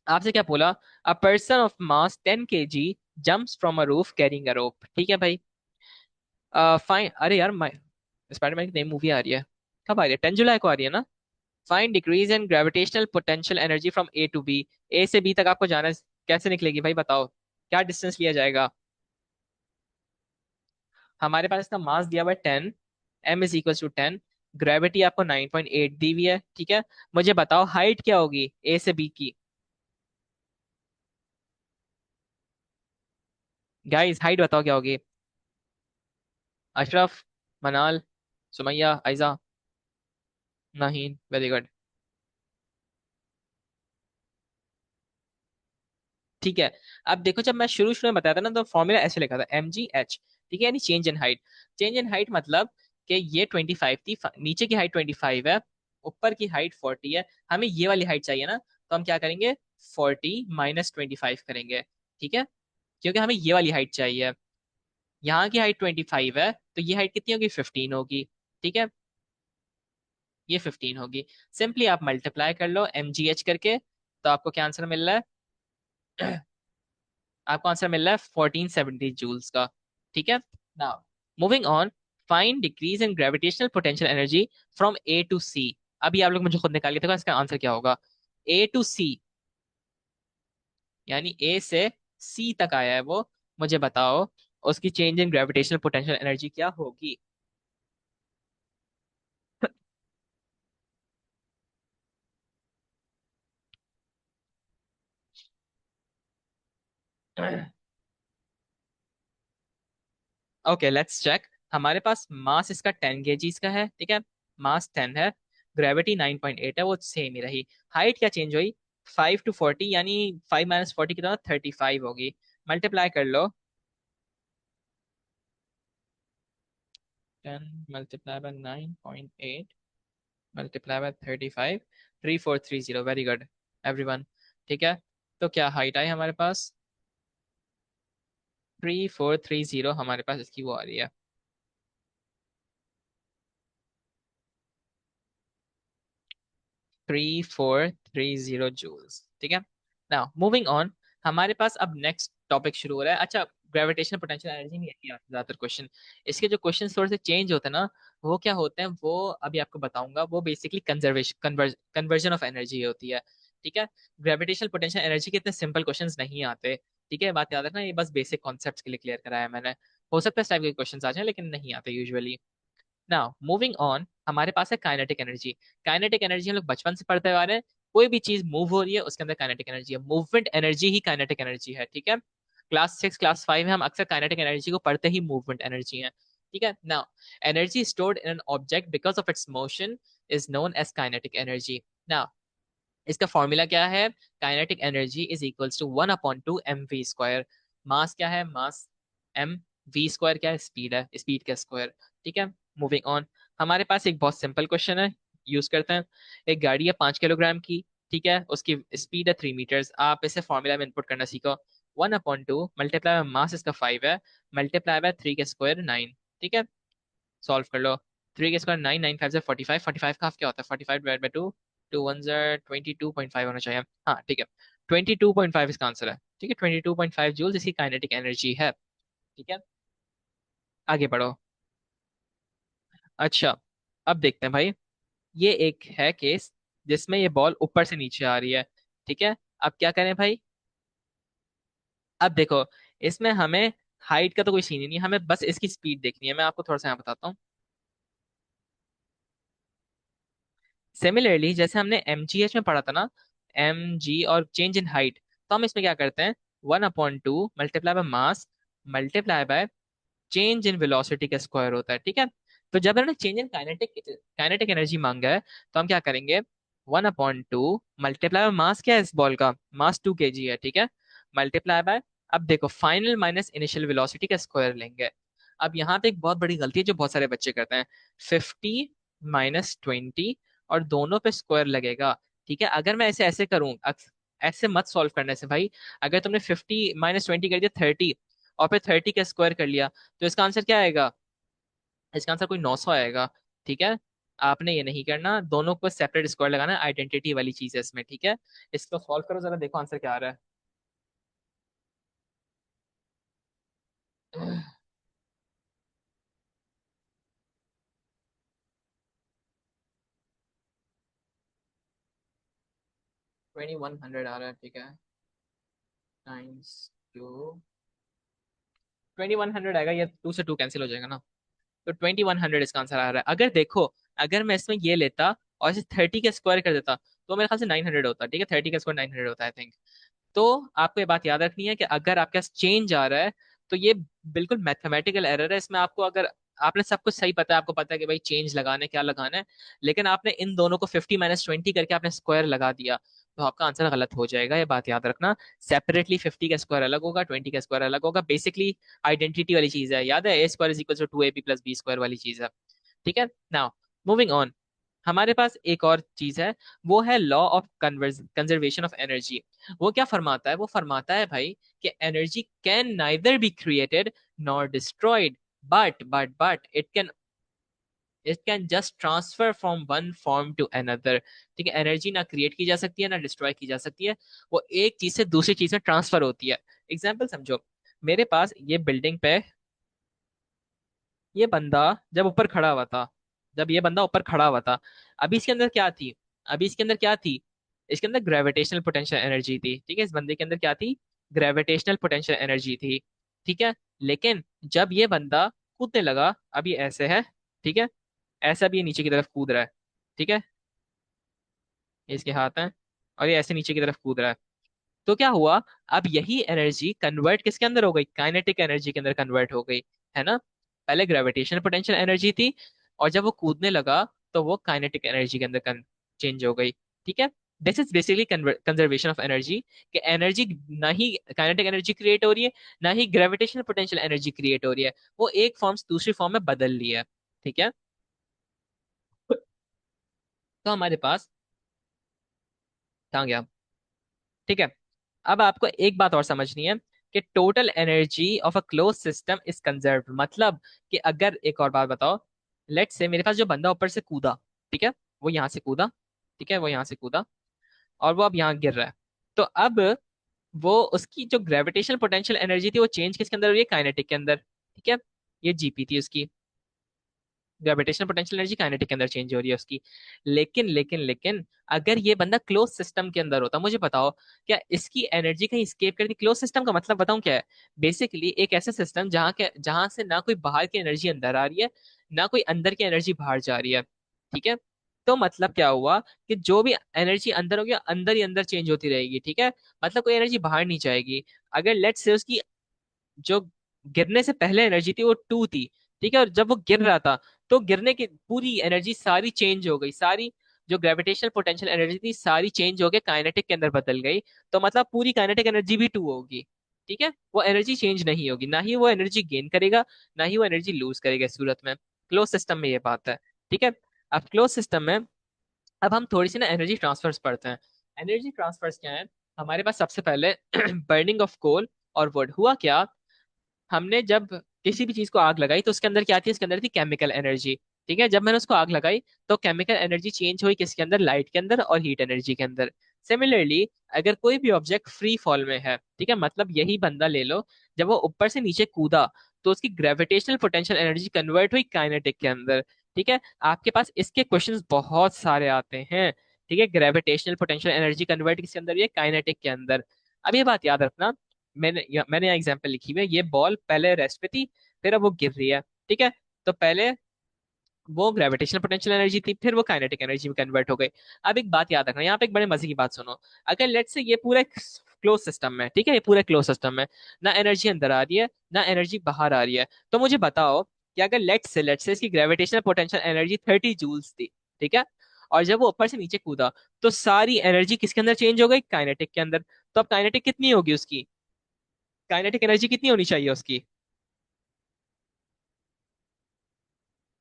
आपसे क्या बोला? A person of mass 10 kg jumps from a roof carrying a rope, ठीक है भाई। फाइन, अरे यार स्पाइडरमैन की नई मूवी आ रही है, कब आ रही है? 10 जुलाई को आ रही है ना? Find decrease in gravitational potential energy from A to B, A से बी तक आपको जाना है, कैसे निकलेगी भाई बताओ, क्या डिस्टेंस लिया जाएगा? हमारे पास इसका मास दिया हुआ है 10, M is equal to 10, gravity आपको 9.8 दी हुई है, ठीक है। मुझे बताओ हाइट क्या होगी ए से बी की? गाइस हाइट बताओ क्या होगी? अशरफ, मनाल, सुमैया, आयजा, नहीं, वेरी गुड। ठीक है, अब देखो जब मैं शुरू शुरू में बताया था ना तो फॉर्मूला ऐसे लिखा था mgh, ठीक है, यानी change in height. Change in height मतलब कि ये 25 थी, नीचे की हाइट 25 है, ऊपर की हाइट 40 है, हमें ये वाली हाइट चाहिए ना, तो हम क्या करेंगे? 40 - 25 करेंगे, ठीक है, क्योंकि हमें ये वाली हाइट चाहिए। यहाँ की हाइट 25 है तो ये हाइट कितनी होगी? 15 होगी, ठीक है, ये 15 होगी। सिंपली आप मल्टीप्लाई कर लो mgh करके, तो आपको क्या आंसर मिल रहा है? आपको आंसर मिल रहा है 1470 जूल्स का, ठीक है। Now moving on, find decrease in gravitational potential energy from A to C. अभी आप लोग मुझे खुद निकाल के देखो इसका आंसर क्या होगा। ए टू सी यानी ए से सी तक आया है वो, मुझे बताओ उसकी change in gravitational potential energy क्या होगी? Okay let's check. हमारे पास मास इसका 10 kg का है, ठीक है, मास 10 है, ग्रेविटी 9.8 है, वो सेम ही रही। हाइट क्या चेंज हुई? 5 to 40, यानी 5 - 40 कितना? 35 होगी। मल्टीप्लाई कर लो, 10 × 9.8 multiply by 35, 3430, very good everyone, ठीक है। तो क्या हाइट आई हमारे पास? 3430 हमारे पास इसकी वो आ रही है, 3430 जूल्स, ठीक है। नाउ मूविंग ऑन, हमारे पास अब नेक्स्ट टॉपिक शुरू हो रहा है। अच्छा, ग्रेविटेशनल पोटेंशियल एनर्जी में यही आता है ज्यादातर क्वेश्चन। इसके जो क्वेश्चन थोड़े से चेंज होते हैं ना, वो क्या होते हैं वो अभी आपको बताऊंगा। वो basically conservation conversion of energy होती है, ठीक है। ग्रेविटेशनल पोटेंशियल एनर्जी के इतने सिंपल क्वेश्चंस नहीं आते, ठीक है, बात याद रखना, ये बस बेसिक कॉन्सेप्ट्स के लिए क्लियर कराया है मैंने। हो सकता है इस टाइप के क्वेश्चंस आ जाए लेकिन नहीं आते यूजुअली। नाउ मूविंग ऑन, हमारे पास है काइनेटिक एनर्जी। काइनेटिक एनर्जी हम लोग बचपन से पढ़ते आ रहे हैं, कोई भी चीज मूव हो रही है उसके अंदर काइनेटिक एनर्जी है, मूवमेंट एनर्जी ही काइनेटिक एनर्जी है, ठीक है। क्लास 6 क्लास 5 में हम अक्सर काइनेटिक एनर्जी को पढ़ते ही मूवमेंट एनर्जी है, ठीक है। Now energy stored in an object because of its motion is known as kinetic energy. Now इसका फॉर्मूला क्या है? Kinetic energy is equals to 1/2 mv²। Mass क्या है? मास m, v स्क्वायर क्या है? स्पीड है, स्पीड का स्क्वायर, ठीक है। मूविंग ऑन, हमारे पास एक बहुत सिंपल क्वेश्चन है, यूज करते हैं। एक गाड़ी है 5 किलोग्राम की, ठीक है, उसकी स्पीड है 3 मीटर्स। आप इसे फॉर्मूला में इनपुट करना सीखो। 1/2 मल्टीप्लाई मास इसका 5 है, मल्टीप्लाई बाय 3 के स्क्वायर 9, ठीक है। सॉल्व कर लो, 3 के स्क्वायर 9, 9 5 45, 45 का हाफ क्या होता है? 45 डिवाइड बाई 2, 2 1 22.5 होना चाहिए, हाँ ठीक है, 22.5 इसका आंसर है, ठीक है। 22.5 जूल्स इसकी काइनेटिक एनर्जी है, ठीक है। आगे बढ़ो। अच्छा, अब देखते हैं भाई, ये एक है केस जिसमें ये बॉल ऊपर से नीचे आ रही है, ठीक है। अब क्या करें भाई? अब देखो, इसमें हमें हाइट का तो कोई सीन ही नहीं, हमें बस इसकी स्पीड देखनी है। मैं आपको थोड़ा सा यहाँ बताता हूँ। सिमिलरली जैसे हमने mgh में पढ़ा था ना, mg और चेंज इन हाइट, तो हम इसमें क्या करते हैं? 1/2 multiply by mass multiply by change in velocity का स्क्वायर होता है, ठीक है। तो जब हमने change in kinetic kinetic energy मांगा है, तो हम क्या करेंगे? 1/2 मल्टीप्लाई बाय मास, क्या है इस बॉल का? मास 2 kg है, ठीक है, मल्टीप्लाई बाय, अब देखो फाइनल माइनस इनिशियल वेलोसिटी का स्क्वायर लेंगे। अब यहाँ पे एक बहुत बड़ी गलती है जो बहुत सारे बच्चे करते हैं, 50 - 20, और दोनों पे स्क्वायर लगेगा, ठीक है। अगर मैं ऐसे ऐसे करूं, ऐसे मत सॉल्व करने से भाई। अगर तुमने 50 - 20 कर दिया 30, और फिर 30 का स्क्वायर कर लिया, तो इसका आंसर क्या आएगा? इसका आंसर कोई 900 आएगा। ठीक है, आपने ये नहीं करना, दोनों को सेपरेट स्क्वायर लगाना, आइडेंटिटी वाली चीज है इसमें। ठीक है, इसको सॉल्व करो जरा, देखो आंसर क्या आ रहा है। 2100 आ रहा है। ठीक है, टाइम्स टू 2100 आएगा, ये 2 से 2 कैंसिल हो जाएगा ना। तो 2100 इसका आंसर आ रहा है। अगर देखो, अगर मैं इसमें ये लेता और इसे 30 के स्क्वायर कर देता, तो मेरे ख्याल से 900 होता। ठीक है, 30 का स्क्वायर 900 होता है आई थिंक। तो आपको ये बात याद रखनी है कि अगर आपके पास चेंज आ रहा है, तो ये बिल्कुल मैथमेटिकल एरर है इसमें। आपको अगर आपने सब कुछ सही पता है, आपको पता है कि भाई चेंज लगाना है, क्या लगाना है, लेकिन आपने इन दोनों को 50 - 20 करके आपने स्क्वायर लगा दिया, तो आपका आंसर गलत हो जाएगा, ये बात याद रखना। सेपरेटली 50 का स्क्वायर अलग होगा, 20 का स्क्वायर अलग होगा। बेसिकली आइडेंटिटी वाली चीज है, याद है, A² = 2AB + B² वाली चीज है। ठीक है, नाउ मूविंग ऑन, हमारे पास एक और चीज है, वो है law of conservation of energy. वो क्या फरमाता है? वो फरमाता है भाई कि energy can neither be created nor destroyed, but it can just transfer from one form to another. ठीक है, एनर्जी ना क्रिएट की जा सकती है ना डिस्ट्रॉय की जा सकती है, वो एक चीज से दूसरी चीज में ट्रांसफर होती है। एग्जाम्पल समझो, मेरे पास ये बिल्डिंग पे ये बंदा जब ऊपर खड़ा हुआ था, जब ये बंदा ऊपर खड़ा हुआ था, अभी इसके अंदर क्या थी? अभी इसके अंदर क्या थी? इसके अंदर ग्रेविटेशनल पोटेंशियल एनर्जी थी। ठीक है, इस बंदे के अंदर क्या थी? ग्रेविटेशनल पोटेंशियल एनर्जी थी। ठीक है, लेकिन जब ये बंदा कूदने लगा, अभी ऐसे है, ठीक है, ऐसा भी ये नीचे की तरफ कूद रहा है। ठीक है, ये इसके हाथ हैं, और ये ऐसे नीचे की तरफ कूद रहा है। तो क्या हुआ? अब यही एनर्जी कन्वर्ट किसके अंदर हो गई? काइनेटिक एनर्जी के अंदर कन्वर्ट हो गई, है ना। पहले ग्रेविटेशनल पोटेंशियल एनर्जी थी, और जब वो कूदने लगा, तो वो काइनेटिक एनर्जी के अंदर चेंज हो गई। ठीक है, this is basically conservation of energy, कि एनर्जी ना ही काइनेटिक एनर्जी क्रिएट हो रही है, ना ही ग्रेविटेशनल पोटेंशियल एनर्जी क्रिएट हो रही है, वो एक फॉर्म से दूसरी फॉर्म में बदल ली है। ठीक है, तो हमारे पास कहाँ गया? ठीक है, अब आपको एक बात और समझनी है, कि total energy of a close system is conserved. मतलब कि अगर, एक और बात बताओ, लेट से मेरे पास जो बंदा ऊपर से कूदा, ठीक है, वो यहाँ से कूदा, ठीक है, वो यहाँ से कूदा, और वो अब यहाँ गिर रहा है। तो अब वो उसकी जो ग्रेविटेशनल पोटेंशियल एनर्जी थी, वो चेंज किसके अंदर हुई है? काइनेटिक के अंदर। ठीक है, ये जीपी थी उसकी, ग्रेविटेशनल पोटेंशियल एनर्जी काइनेटिक के अंदर चेंज हो रही है उसकी। लेकिन अगर ये बंदा क्लोज सिस्टम के अंदर होता, मुझे बताओ, क्या इसकी एनर्जी कहीं स्केप करती? क्लोज सिस्टम का मतलब बताऊं क्या है? बेसिकली एक ऐसा सिस्टम जहां से ना कोई बाहर की एनर्जी अंदर आ रही है, ना कोई अंदर की एनर्जी बाहर जा रही है। ठीक है, तो मतलब क्या हुआ, कि जो भी एनर्जी अंदर होगी, अंदर ही अंदर चेंज होती रहेगी। ठीक है, मतलब कोई एनर्जी बाहर नहीं जाएगी। अगर लेट्स से उसकी जो गिरने से पहले एनर्जी थी वो 2 थी, ठीक है, और जब वो गिर रहा था, तो गिरने की पूरी एनर्जी सारी चेंज हो गई, सारी जो ग्रेविटेशनल पोटेंशियल एनर्जी थी सारी चेंज हो गई, काइनेटिक के अंदर बदल गई। तो मतलब पूरी काइनेटिक एनर्जी भी 2 होगी। ठीक है, वो एनर्जी चेंज नहीं होगी, ना ही वो एनर्जी गेन करेगा, ना ही वो एनर्जी लूज करेगा इस सूरत में। क्लोज सिस्टम में ये बात है। ठीक है, अब क्लोज सिस्टम में अब हम थोड़ी सी ना एनर्जी ट्रांसफर्स पढ़ते हैं। एनर्जी ट्रांसफर्स क्या है? हमारे पास सबसे पहले बर्निंग ऑफ कोल और वुड। हुआ क्या, हमने जब किसी भी चीज को आग लगाई, तो उसके अंदर क्या थी? इसके अंदर थी केमिकल एनर्जी। ठीक है, जब मैंने उसको आग लगाई, तो केमिकल एनर्जी चेंज हुई किसके अंदर? लाइट के अंदर और हीट एनर्जी के अंदर। सिमिलरली, अगर कोई भी ऑब्जेक्ट फ्री फॉल में है, ठीक है, मतलब यही बंदा ले लो, जब वो ऊपर से नीचे कूदा, तो उसकी ग्रेविटेशनल पोटेंशियल एनर्जी कन्वर्ट हुई काइनेटिक के अंदर। ठीक है, आपके पास इसके क्वेश्चंस बहुत सारे आते हैं। ठीक है, ग्रेविटेशनल पोटेंशियल एनर्जी कन्वर्ट किसके अंदर हुई है? काइनेटिक के अंदर। अब ये बात याद रखना, मैंने यहाँ एग्जांपल लिखी हुई है, ये बॉल पहले रेस्ट पे थी, फिर अब वो गिर रही है। ठीक है, तो पहले वो ग्रेविटेशनल पोटेंशियल एनर्जी थी, फिर वो काइनेटिक एनर्जी में कन्वर्ट हो गई। अब एक बात याद रखना, यहाँ पे एक बड़े मजे की बात सुनो। अगर लेट से ये पूरा क्लोज सिस्टम है, ठीक है, ये पूरा क्लोज सिस्टम है, ना एनर्जी अंदर आ रही है, ना एनर्जी बाहर आ रही है, तो मुझे बताओ कि अगर लेट से इसकी ग्रेविटेशनल पोटेंशियल एनर्जी 30 जूल्स थी, ठीक है, और जब वो ऊपर से नीचे कूदा, तो सारी एनर्जी किसके अंदर चेंज हो गई? काइनेटिक के अंदर। तो अब काइनेटिक कितनी होगी उसकी? काइनेटिक एनर्जी कितनी होनी चाहिए उसकी?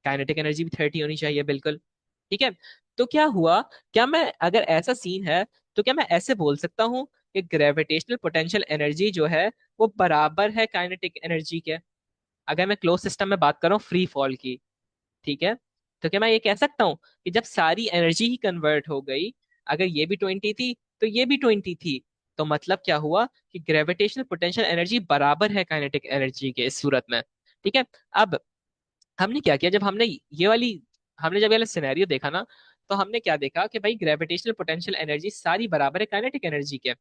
काइनेटिक एनर्जी भी 30 होनी चाहिए, बिल्कुल। ठीक है, तो क्या हुआ, क्या मैं, अगर ऐसा सीन है, तो क्या मैं ऐसे बोल सकता हूँ कि ग्रेविटेशनल पोटेंशियल एनर्जी जो है वो बराबर है काइनेटिक एनर्जी के? अगर मैं क्लोज सिस्टम में बात कर रहा हूँ फ्री फॉल की, ठीक है, तो क्या मैं ये कह सकता हूँ कि जब सारी एनर्जी ही कन्वर्ट हो गई, अगर ये भी 20 थी तो ये भी 20 थी, तो मतलब क्या हुआ कि ग्रेविटेशनल पोटेंशियल एनर्जी बराबर है काइनेटिक एनर्जी के इस सूरत में। ठीक है। अब हमने क्या किया, जब हमने जब ये वाला सिनेरियो देखा ना, तो हमने क्या देखा कि भाई ग्रेविटेशनल पोटेंशियल एनर्जी सारी बराबर है काइनेटिक एनर्जी के।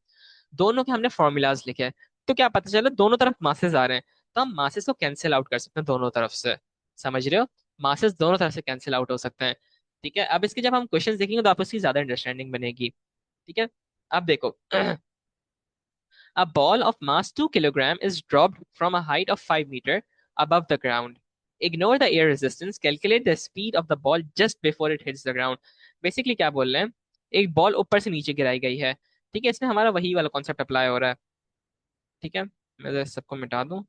दोनों के हमने फॉर्मूलाज लिखे, तो क्या पता चला दोनों तरफ मासेस आ रहे हैं, तो हम मासेस को कैंसिल आउट कर सकते हैं दोनों तरफ से। समझ रहे हो? मासेस दोनों तरफ से कैंसिल आउट हो सकते हैं। ठीक है। अब इसके जब हम क्वेश्चंस देखेंगे तो आपको इसकी ज्यादा अंडरस्टैंडिंग बनेगी। ठीक है। अब देखो, a ball of mass 2 kilogram is dropped from a height of 5 meter above the ground. Ignore the air resistance. Calculate the speed of the ball just before it hits the ground. Basically क्या बोल रहे हैं, एक बॉल ऊपर से नीचे गिराई गई है। ठीक है, इसमें हमारा वही वाला कॉन्सेप्ट अप्लाई हो रहा है। ठीक है, मैं जरा सबको मिटा दूं।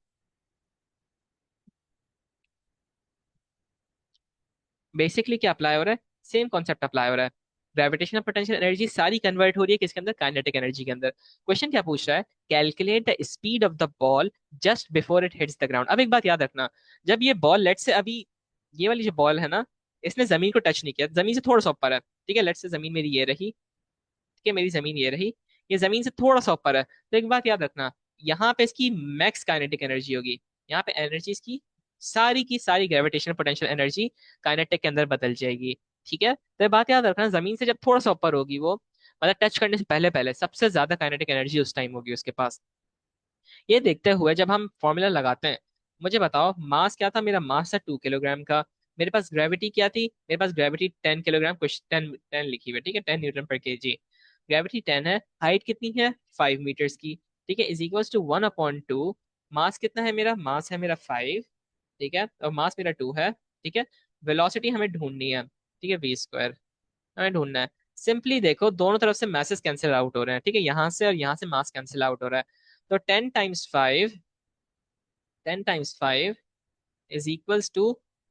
बेसिकली क्या अप्लाई हो रहा है, सेम कॉन्सेप्ट अप्लाई हो रहा है। ग्रेविटेशनल पोटेंशियल एनर्जी सारी कन्वर्ट हो रही है किसके अंदर, काइनेटिक एनर्जी के अंदर। क्वेश्चन क्या पूछ रहा है, calculate the speed of the ball just before it hits the ground. अब एक बात याद रखना, जब ये बॉल लेट से अभी, ये वाली जो बॉल है ना, इसने जमीन को टच नहीं किया, जमीन से थोड़ा सा ऊपर है। ठीक है, लेट से जमीन मेरी ये रही, ठीक है, मेरी जमीन ये रही, ये जमीन से थोड़ा सा ऊपर है, तो एक बात याद रखना, यहाँ पे इसकी मैक्स काइनेटिक एनर्जी होगी। यहाँ पे एनर्जी इसकी सारी की सारी ग्रेविटेशनल पोटेंशियल एनर्जी काइनेटिक के अंदर बदल जाएगी। ठीक है, तो ये बात याद रखना, जमीन से जब थोड़ा सा ऊपर होगी वो, मतलब टच करने से पहले पहले सबसे ज्यादा काइनेटिक एनर्जी उस टाइम होगी उसके पास। ये देखते हुए जब हम फॉर्मूला लगाते हैं, मुझे बताओ मास क्या था, मेरा मास था 2 किलोग्राम का। मेरे पास ग्रेविटी क्या थी, मेरे पास ग्रेविटी 10 किलोग्राम, कुछ 10 लिखी हुई है, ठीक है, 10 न्यूटन पर केजी। ग्रेविटी 10 है, हाइट कितनी है 5 मीटर्स की। ठीक है, इज इक्वल्स टू 1/2। मास कितना है मेरा, मास है मेरा 5। ठीक है, और मास मेरा 2 है। ठीक है, वेलोसिटी हमें ढूंढनी है, ठीक है, v² हमें ढूंढना है। सिंपली देखो, दोनों तरफ से मैसेज कैंसिल आउट हो रहे हैं, ठीक है, यहाँ से और यहाँ से मास कैंसिल आउट हो रहा है। तो 10 times 5 is equals to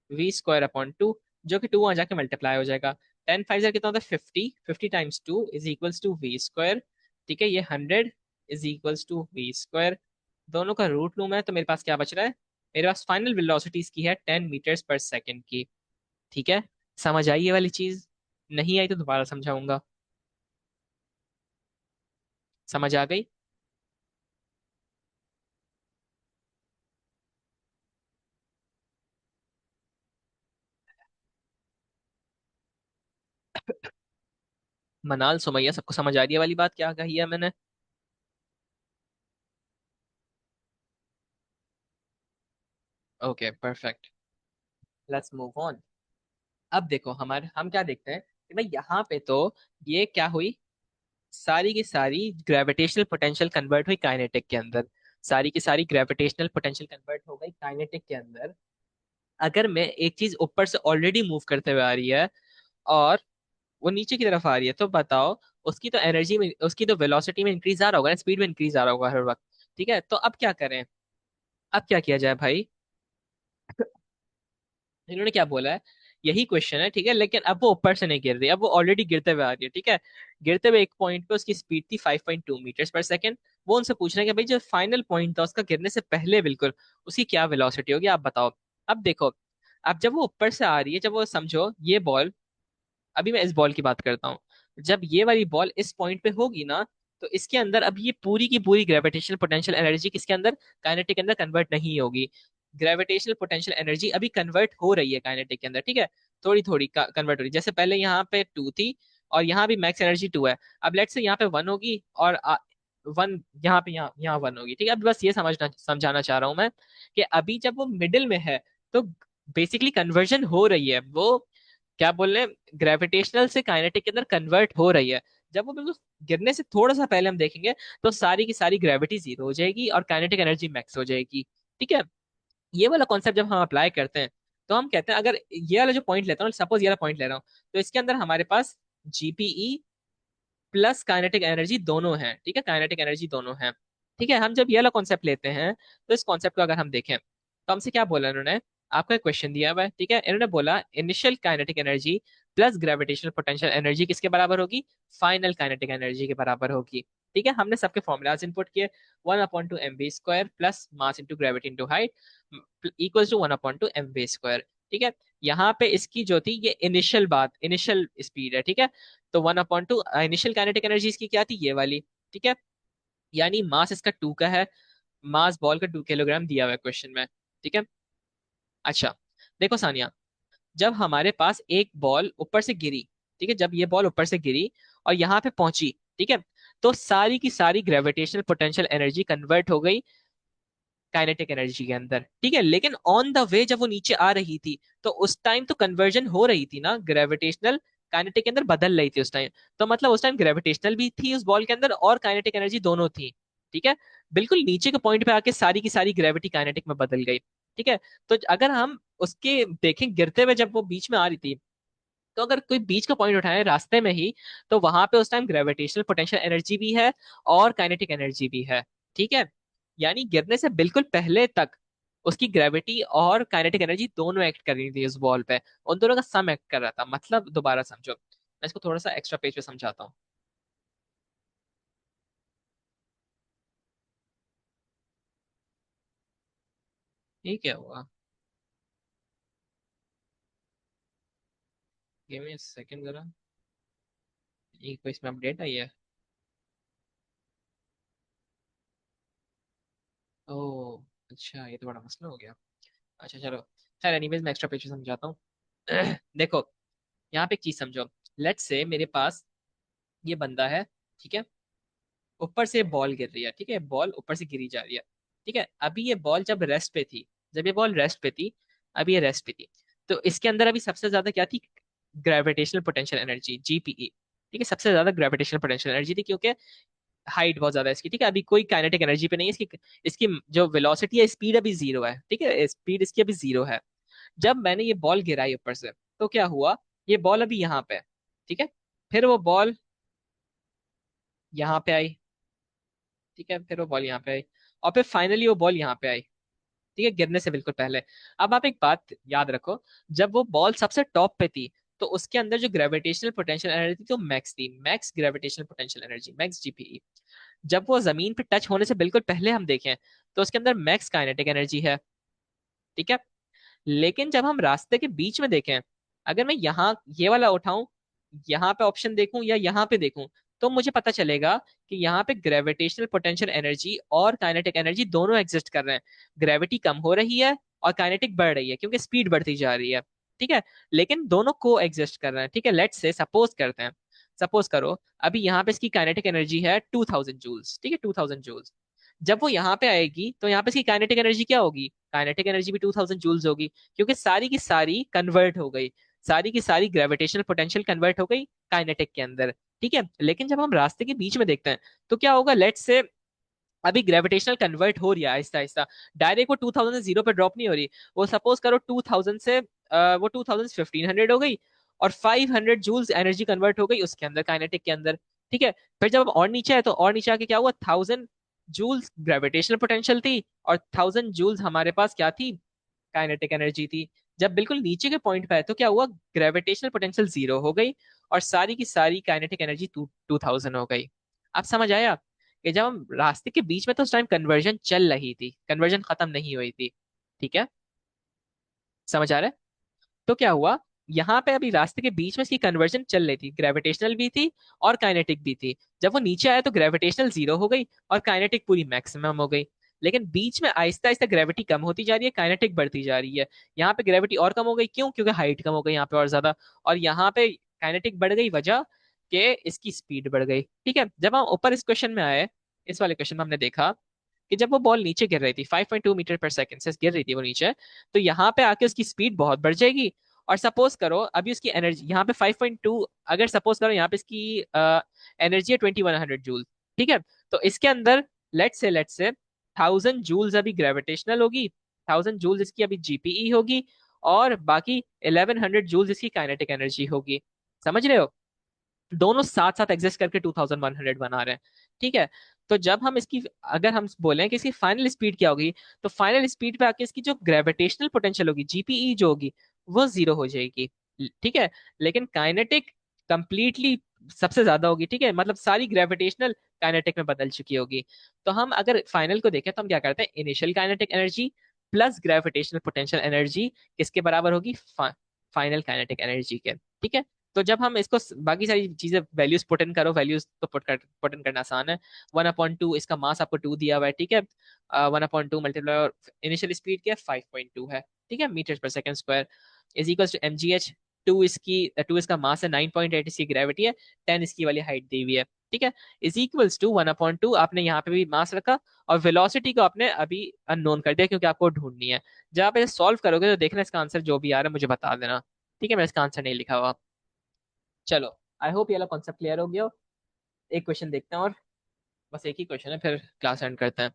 v²/2, जो कि 2 वहां जाके मल्टीप्लाई हो जाएगा। 10 5 कितना होता है 50, 50 times 2 is equals to v²। ठीक है, ये 100 इज इक्वल्स टू v²। दोनों का रूट लूं मैं, तो मेरे पास क्या बच रहा है, मेरे पास फाइनल वेलोसिटीज की है 10 मीटर्स पर सेकेंड की। ठीक है, समझ आई ये वाली चीज? नहीं आई तो दोबारा समझाऊंगा। समझ आ गई? मनाल सुमैया सबको समझ आ रही है वाली बात क्या कही है मैंने? Okay perfect, let's move on. अब देखो, हमारे हम क्या देखते हैं कि भाई यहाँ पे तो ये क्या हुई, सारी की सारी ग्रेविटेशनल पोटेंशियल कन्वर्ट हुई काइनेटिक के अंदर। सारी की सारी ग्रेविटेशनल पोटेंशियल कन्वर्ट हो गई काइनेटिक के अंदर। अगर मैं एक चीज ऊपर से ऑलरेडी मूव करते हुए आ रही है और वो नीचे की तरफ आ रही है, तो बताओ उसकी तो एनर्जी में, उसकी तो वेलोसिटी में इंक्रीज आ रहा होगा ना, स्पीड में इंक्रीज आ रहा होगा हर वक्त। ठीक है, तो अब क्या करें, अब क्या किया जाए भाई? इन्होंने क्या बोला है, यही क्वेश्चन है, ठीक है, लेकिन अब वो ऊपर से नहीं गिर रही, अब वो ऑलरेडी गिरते हुए आ रही है। ठीक है, गिरते हुए एक पॉइंट पे उसकी स्पीड थी 5.2 मीटर्स पर सेकेंड। वो उनसे पूछ रहे हैं कि भाई जो फाइनल पॉइंट था उसका गिरने से पहले बिल्कुल, उसकी क्या वेलोसिटी होगी, आप बताओ। अब देखो, अब जब वो ऊपर से आ रही है, जब वो समझो ये बॉल, अभी मैं इस बॉल की बात करता हूँ, जब ये वाली बॉल इस पॉइंट पे होगी ना, तो इसके अंदर अब ये पूरी की पूरी ग्रेविटेशनल पोटेंशियल एनर्जी किसके अंदर, काइनेटिक के अंदर कन्वर्ट नहीं होगी। ग्रेविटेशनल पोटेंशियल एनर्जी अभी कन्वर्ट हो रही है काइनेटिक के अंदर। ठीक है, थोड़ी थोड़ी कन्वर्ट हो रही है, जैसे पहले यहाँ पे 2 थी और यहाँ भी मैक्स एनर्जी 2 है। अब लेट्स से यहाँ पे 1 होगी और 1 यहाँ पे, यहाँ यहाँ 1 होगी। ठीक है, अब बस ये समझाना चाह रहा हूँ मैं कि अभी जब वो मिडिल में है, तो बेसिकली कन्वर्जन हो रही है वो, क्या बोल रहे हैं, ग्रेविटेशनल से काइनेटिक के अंदर कन्वर्ट हो रही है। जब वो बिल्कुल गिरने से थोड़ा सा पहले हम देखेंगे, तो सारी की सारी ग्रेविटी जीरो हो जाएगी और काइनेटिक एनर्जी मैक्स हो जाएगी। ठीक है, ये वाला कॉन्सेप्ट जब हम अप्लाई करते हैं, तो हम कहते हैं, अगर ये वाला जो पॉइंट लेता हूँ, सपोज ये वाला पॉइंट ले रहा हूँ, तो इसके अंदर हमारे पास जीपीई प्लस काइनेटिक एनर्जी दोनों है। ठीक है, काइनेटिक एनर्जी दोनों है। ठीक है, हम जब ये वाला कॉन्सेप्ट लेते हैं, तो इस कॉन्सेप्ट को अगर हम देखें, तो हमसे क्या बोला इन्होंने, आपका क्वेश्चन दिया हुआ है, ठीक है, इन्होंने बोला initial kinetic energy plus gravitational potential energy किसके बराबर होगी? फाइनल काइनेटिक एनर्जी के बराबर होगी। ठीक है, हमने सबके फॉर्मूलाज इनपुट किए। 1/2 mv² plus mass into gravity into height equal to 1/2 mv²। ठीक है, यहाँ पे इसकी जो थी ये इनिशियल बात, इनिशियल स्पीड है। ठीक है, तो 1/2 इनिशियल काइनेटिक एनर्जी इसकी क्या थी? ये वाली। ठीक है, यानी मास इसका 2 का है, मास बॉल का 2 किलोग्राम दिया हुआ है क्वेश्चन में। ठीक है, अच्छा देखो सानिया, जब हमारे पास एक बॉल ऊपर से गिरी, ठीक है, जब ये बॉल ऊपर से गिरी और यहाँ पे पहुंची, ठीक है, तो सारी की सारी ग्रेविटेशनल पोटेंशियल एनर्जी कन्वर्ट हो गई काइनेटिक एनर्जी के अंदर। ठीक है, लेकिन ऑन द वे जब वो नीचे आ रही थी तो उस टाइम तो कन्वर्जन हो रही थी ना, ग्रेविटेशनल काइनेटिक के अंदर बदल रही थी उस टाइम। तो मतलब उस टाइम ग्रेविटेशनल भी थी उस बॉल के अंदर और काइनेटिक एनर्जी दोनों थी। ठीक है, बिल्कुल नीचे के पॉइंट पे आके सारी की सारी ग्रेविटी काइनेटिक में बदल गई। ठीक है, तो अगर हम उसके देखें गिरते हुए जब वो बीच में आ रही थी, तो अगर कोई बीच का पॉइंट उठाए रास्ते में ही, तो वहां पे उस टाइम ग्रेविटेशनल पोटेंशियल एनर्जी भी है और काइनेटिक एनर्जी भी है। ठीक है, यानी गिरने से बिल्कुल पहले तक उसकी ग्रेविटी और काइनेटिक एनर्जी दोनों एक्ट कर रही थी उस बॉल पे, उन दोनों का सम एक्ट कर रहा था। मतलब दोबारा समझो, मैं इसको थोड़ा सा एक्स्ट्रा पेज पे समझाता हूँ। ये क्या हुआ? गिव मी सेकंड जरा, एक कोई इसमें अपडेट आई है? ओह अच्छा, ये तो बड़ा मसला हो गया। अच्छा चलो, खैर एनीवेज मैं एक्स्ट्रा पेज पे समझाता हूँ। देखो, यहाँ पे एक चीज समझो। लेट्स से मेरे पास ये बंदा है, ठीक है, ऊपर से बॉल गिर रही है। ठीक है, बॉल ऊपर से गिरी जा रही है। ठीक है, अभी ये बॉल जब रेस्ट पे थी, जब ये बॉल रेस्ट पे थी, अभी ये रेस्ट पे थी, तो इसके अंदर अभी सबसे ज्यादा क्या थी? Gravitational potential energy, GPE. ठीक है, सबसे ज्यादा ग्रेविटेशनल पोटेंशियल एनर्जी थी, क्योंकि हाइट बहुत ज्यादा है इसकी। ठीक है, अभी कोई काइनेटिक एनर्जी पे नहीं है इसकी। इसकी जो वेलोसिटी है, स्पीड अभी जीरो है। ठीक है, स्पीड इसकी अभी जीरो है। जब मैंने ये बॉल गिराई ऊपर से, तो क्या हुआ? ये बॉल अभी यहाँ पे है, ठीक है, फिर वो बॉल यहाँ पे आई। ठीक है, फिर वो बॉल यहाँ पे आई, और फिर फाइनली वो बॉल यहाँ पे आई। ठीक है, गिरने से बिल्कुल पहले। अब आप एक बात याद रखो, जब वो बॉल सबसे टॉप पे थी, तो उसके अंदर जो ग्रेविटेशनल पोटेंशियल एनर्जी थी तो मैक्स थी, max gravitational potential energy, max GPE. जब वो जमीन पे टच होने से बिल्कुल पहले हम देखें, तो उसके अंदर मैक्स काइनेटिक एनर्जी है। ठीक है, लेकिन जब हम रास्ते के बीच में देखें, अगर मैं यहाँ ये वाला उठाऊं, यहाँ पे ऑप्शन देखूं या यहाँ पे देखूं, तो मुझे पता चलेगा कि यहाँ पे ग्रेविटेशनल पोटेंशियल एनर्जी और काइनेटिक एनर्जी दोनों एग्जिस्ट कर रहे हैं। ग्रेविटी कम हो रही है और काइनेटिक बढ़ रही है, क्योंकि स्पीड बढ़ती जा रही है। ठीक है, लेकिन दोनों को एग्जिस्ट कर रहे हैं। ठीक है, लेट्स से सपोज करते हैं, सपोज करो अभी यहाँ पे इसकी काइनेटिक एनर्जी है 2000 जूल्स। ठीक है, 2000 जूल्स। जब वो यहाँ पे आएगी तो यहाँ पे इसकी काइनेटिक एनर्जी क्या होगी? काइनेटिक एनर्जी भी 2000 जूल्स होगी, क्योंकि सारी की सारी कन्वर्ट हो गई, सारी की सारी ग्रेविटेशनल पोटेंशियल कन्वर्ट हो गई काइनेटिक के अंदर। ठीक है, लेकिन जब हम रास्ते के बीच में देखते हैं, तो क्या होगा? लेट्स से अभी ग्रेविटेशनल कन्वर्ट हो रही है आहिस्ता आहिस्ता, डायरेक्ट वो 2000 से जीरो पे ड्रॉप नहीं हो रही। वो सपोज करो 2000 से वो 2000 से 1500 हो गई, और 500 जूल्स एनर्जी कन्वर्ट हो गई उसके अंदर, काइनेटिक के अंदर। ठीक है, फिर जब और नीचे है, तो और नीचे आके क्या हुआ? 1000 जूल्स ग्रेविटेशनल पोटेंशियल थी, और 1000 जूल्स हमारे पास क्या थी? काइनेटिक एनर्जी थी। जब बिल्कुल नीचे के पॉइंट पे है, तो क्या हुआ? ग्रेविटेशनल पोटेंशियल जीरो हो गई, और सारी की सारी काइनेटिक एनर्जी 2000 हो गई। अब समझ आया कि जब हम रास्ते के बीच में, तो उस टाइम कन्वर्जन चल रही थी, कन्वर्जन खत्म नहीं हुई थी। ठीक है, समझ आ रहा है? तो क्या हुआ? यहाँ पे अभी रास्ते के बीच में इसकी कन्वर्जन चल रही थी, ग्रेविटेशनल भी थी और काइनेटिक भी थी। जब वो नीचे आया, तो ग्रेविटेशनल जीरो हो गई और काइनेटिक पूरी मैक्सिमम हो गई। लेकिन बीच में आहिस्ता आहिस्ता ग्रेविटी कम होती जा रही है, काइनेटिक बढ़ती जा रही है। यहाँ पे ग्रेविटी और कम हो गई, क्यों? क्योंकि हाइट कम हो गई यहाँ पे और ज्यादा, और यहाँ पे काइनेटिक बढ़ गई, वजह कि इसकी स्पीड बढ़ गई। ठीक है, जब हम ऊपर इस क्वेश्चन में आए, इस वाले क्वेश्चन में हमने देखा कि जब वो बॉल नीचे गिर रही थी, 5.2 मीटर पर सेकंड से गिर रही थी वो नीचे, तो यहाँ पे आके उसकी स्पीड बहुत बढ़ जाएगी। और सपोज करो अभी उसकी एनर्जी यहाँ पे 5.2, अगर सपोज करो यहाँ पे इसकी एनर्जी है 2100 जूल। ठीक है, तो इसके अंदर लेट्स से 1000 जूल्स अभी ग्रेविटेशनल होगी, 1000 जूल्स इसकी अभी जीपीई होगी, और बाकी 1100 जूल्स इसकी काइनेटिक एनर्जी होगी। समझ रहे हो? दोनों साथ साथ एग्जिस्ट करके 2100 बना रहे हैं। ठीक है, तो जब हम इसकी, अगर हम बोलें कि इसकी फाइनल स्पीड क्या होगी, तो फाइनल स्पीड पे आके इसकी जो ग्रेविटेशनल पोटेंशियल होगी, जीपीई जो होगी, वो जीरो हो जाएगी। ठीक है। लेकिन काइनेटिक कंप्लीटली सबसे ज्यादा होगी, ठीक है, मतलब सारी ग्रेविटेशनल काइनेटिक में बदल चुकी होगी। तो हम अगर फाइनल को देखें तो हम क्या करते हैं, initial kinetic energy plus gravitational potential energy किसके बराबर होगी, फाइनल काइनेटिक एनर्जी के, ठीक है। तो जब हम इसको बाकी सारी चीजें वैल्यूज पुट इन करो, वैल्यूज तो पुट इन करना आसान है। 1/2, इसका मास आपको 2 दिया हुआ है, ठीक है। 1/2 मल्टीप्लाई, और इनिशियल स्पीड क्या है, 5.2 है, ठीक है, मीटर पर second square, is equal to mgh। टू इसका मास है, 9.8 इसकी ग्रेविटी है, 10 इसकी वाली हाइट दी हुई है, ठीक है। इज इक्वल्स टू 1/2, आपने यहाँ पे भी मास रखा, और वेलोसिटी को आपने अभी अननोन कर दिया क्योंकि आपको ढूंढनी है। जब आप इसे सॉल्व करोगे तो देखना इसका आंसर जो भी आ रहा है मुझे बता देना, ठीक है, मैं इसका आंसर नहीं लिखा हुआ। चलो, आई होप ये वाला कॉन्सेप्ट क्लियर हो गया हो। एक क्वेश्चन देखते हैं, और बस एक ही क्वेश्चन है, फिर क्लास एंड करते हैं।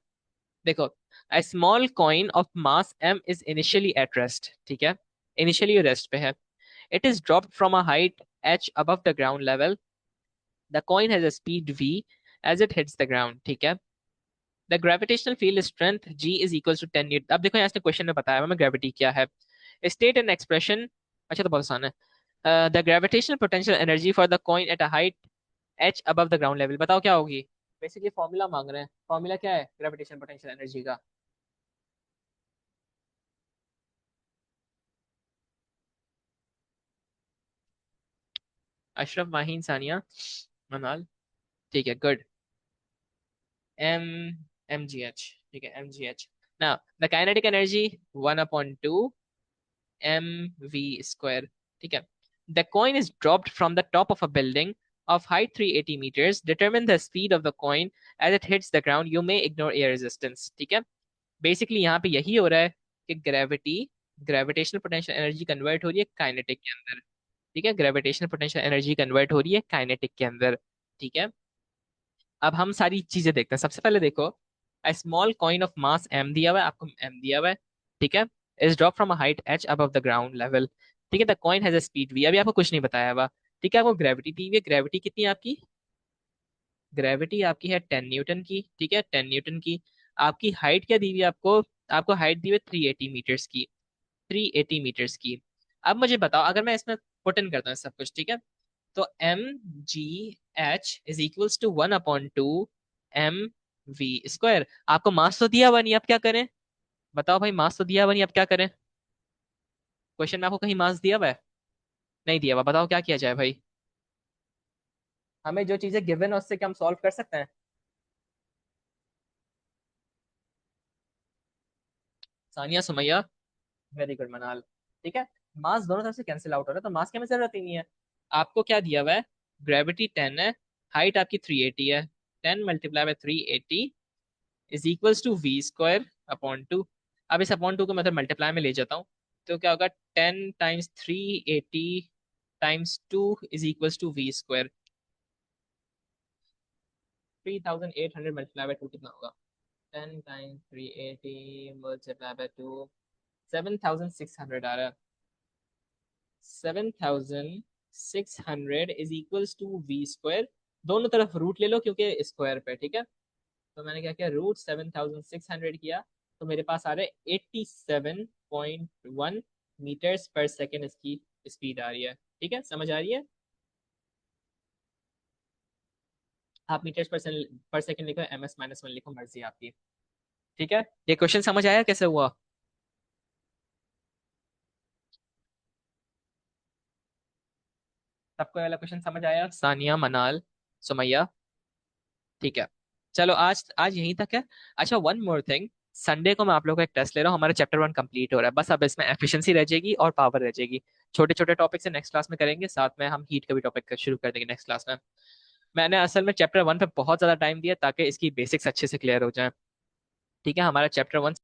देखो, a small coin of mass m is initially at rest, ठीक है, इनिशियली रेस्ट पे है। It is dropped from a height h above the ground level. The coin has a speed v as it hits the ground, ठीक है। The gravitational field strength g is equals to 10 Newton. अब देखो यहाँ से क्वेश्चन में बताया हुआ हमें ग्रेविटी क्या है। स्टेट एन एक्सप्रेशन, अच्छा तो बहुत आसान है। The gravitational potential energy for the coin at a height h above the ground level, बताओ क्या होगी। बेसिकली फॉर्मूला मांग रहे हैं, फॉर्मूला क्या है ग्रेविटेशन पोटेंशियल एनर्जी का। अशरफ, माहीन, सानिया, मनाल, ठीक है, good. M M G H, ठीक है, M G H. Now the kinetic energy 1/2 M V square, ठीक है। The coin is dropped from the top of a building of height 380 meters. Determine the speed of the coin as it hits the ground. You may ignore air resistance, ठीक है। बेसिकली यहाँ पे यही हो रहा है कि ग्रेविटेशनल पोटेंशियल एनर्जी कन्वर्ट हो रही है काइनेटिक के अंदर, ठीक है, ग्रेविटेशनल पोटेंशियल एनर्जी कन्वर्ट हो रही है काइनेटिक के अंदर, ठीक है। अब हम सारी चीजें देखते हैं। सबसे पहले देखो, a small coin of mass m दिया हुआ है, आपको m दिया हुआ है, ठीक है, is drop from a height h above the ground level, ठीक है। The coin has a speed v, अभी आपको कुछ नहीं बताया हुआ, ठीक है। आपको ग्रेविटी दी हुई है, ग्रेविटी कितनी है आपकी, ग्रेविटी आपकी है 10 न्यूटन की, ठीक है, 10 न्यूटन की। आपकी हाइट क्या दी हुई है आपको, आपको हाइट दी हुई है 380 मीटर्स की, 380 मीटर्स की। अब मुझे बताओ, अगर मैं इसमें पुट इन करता हूँ सब कुछ, ठीक है, तो mgh is equals to 1/2 M V square. आपको मास तो दिया हुआ नहीं, अब क्या करें, बताओ भाई, मास तो दिया हुआ नहीं, अब क्या करें। क्वेश्चन में आपको कहीं मास दिया हुआ है, नहीं दिया हुआ, बताओ क्या किया जाए भाई। हमें जो चीजें गिवन है उससे क्या हम सॉल्व कर सकते हैं। सानिया, सुमैया, वेरी गुड, मनाल, ठीक है। मास दोनों तरफ से कैंसिल आउट हो रहा है, तो मास की हमें जरूरत ही नहीं है। आपको क्या दिया हुआ है, ग्रेविटी 10 है, हाइट आपकी 380 है, 10 × 380 is equals to V square upon two. अब इस अपॉन टू को मैं मल्टीप्लाई में ले जाता हूँ, तो क्या होगा, 10 × 380 × 2 is equals to V square. 3800 multiply by two कितना होगा, 10 × 380 मल्टीप्लाई बाय टू, 7600 आ रहा है। 7600 is equals to V square. दोनों तरफ रूट ले लो क्योंकि स्क्वायर पे, ठीक है। तो मैंने क्या किया, √7600 किया, तो मेरे पास आ रहा है 87.1 मीटर्स पर सेकेंड इसकी स्पीड आ रही है, ठीक है, समझ आ रही है। आप मीटर्स पर सेकेंड लिखो, ms-1 लिखो, मर्जी आपकी, ठीक है। ये क्वेश्चन समझ आया कैसे हुआ। सबको ये वाला क्वेश्चन समझ आया, सानिया, मनाल, सुमैया, ठीक है। चलो, आज आज यहीं तक है। अच्छा, वन मोर थिंग, संडे को मैं आप लोगों का एक टेस्ट ले रहा हूँ, हमारा चैप्टर 1 कंप्लीट हो रहा है, बस अब इसमें एफिशिएंसी रह जाएगी और पावर रह जाएगी। छोटे छोटे टॉपिक से नेक्स्ट क्लास में करेंगे, साथ में हम हीट का भी टॉपिक शुरू कर देंगे नेक्स्ट क्लास में। मैंने असल में चैप्टर 1 पे बहुत ज्यादा टाइम दिया ताकि इसकी बेसिक्स अच्छे से क्लियर हो जाए, ठीक है। हमारा चैप्टर 1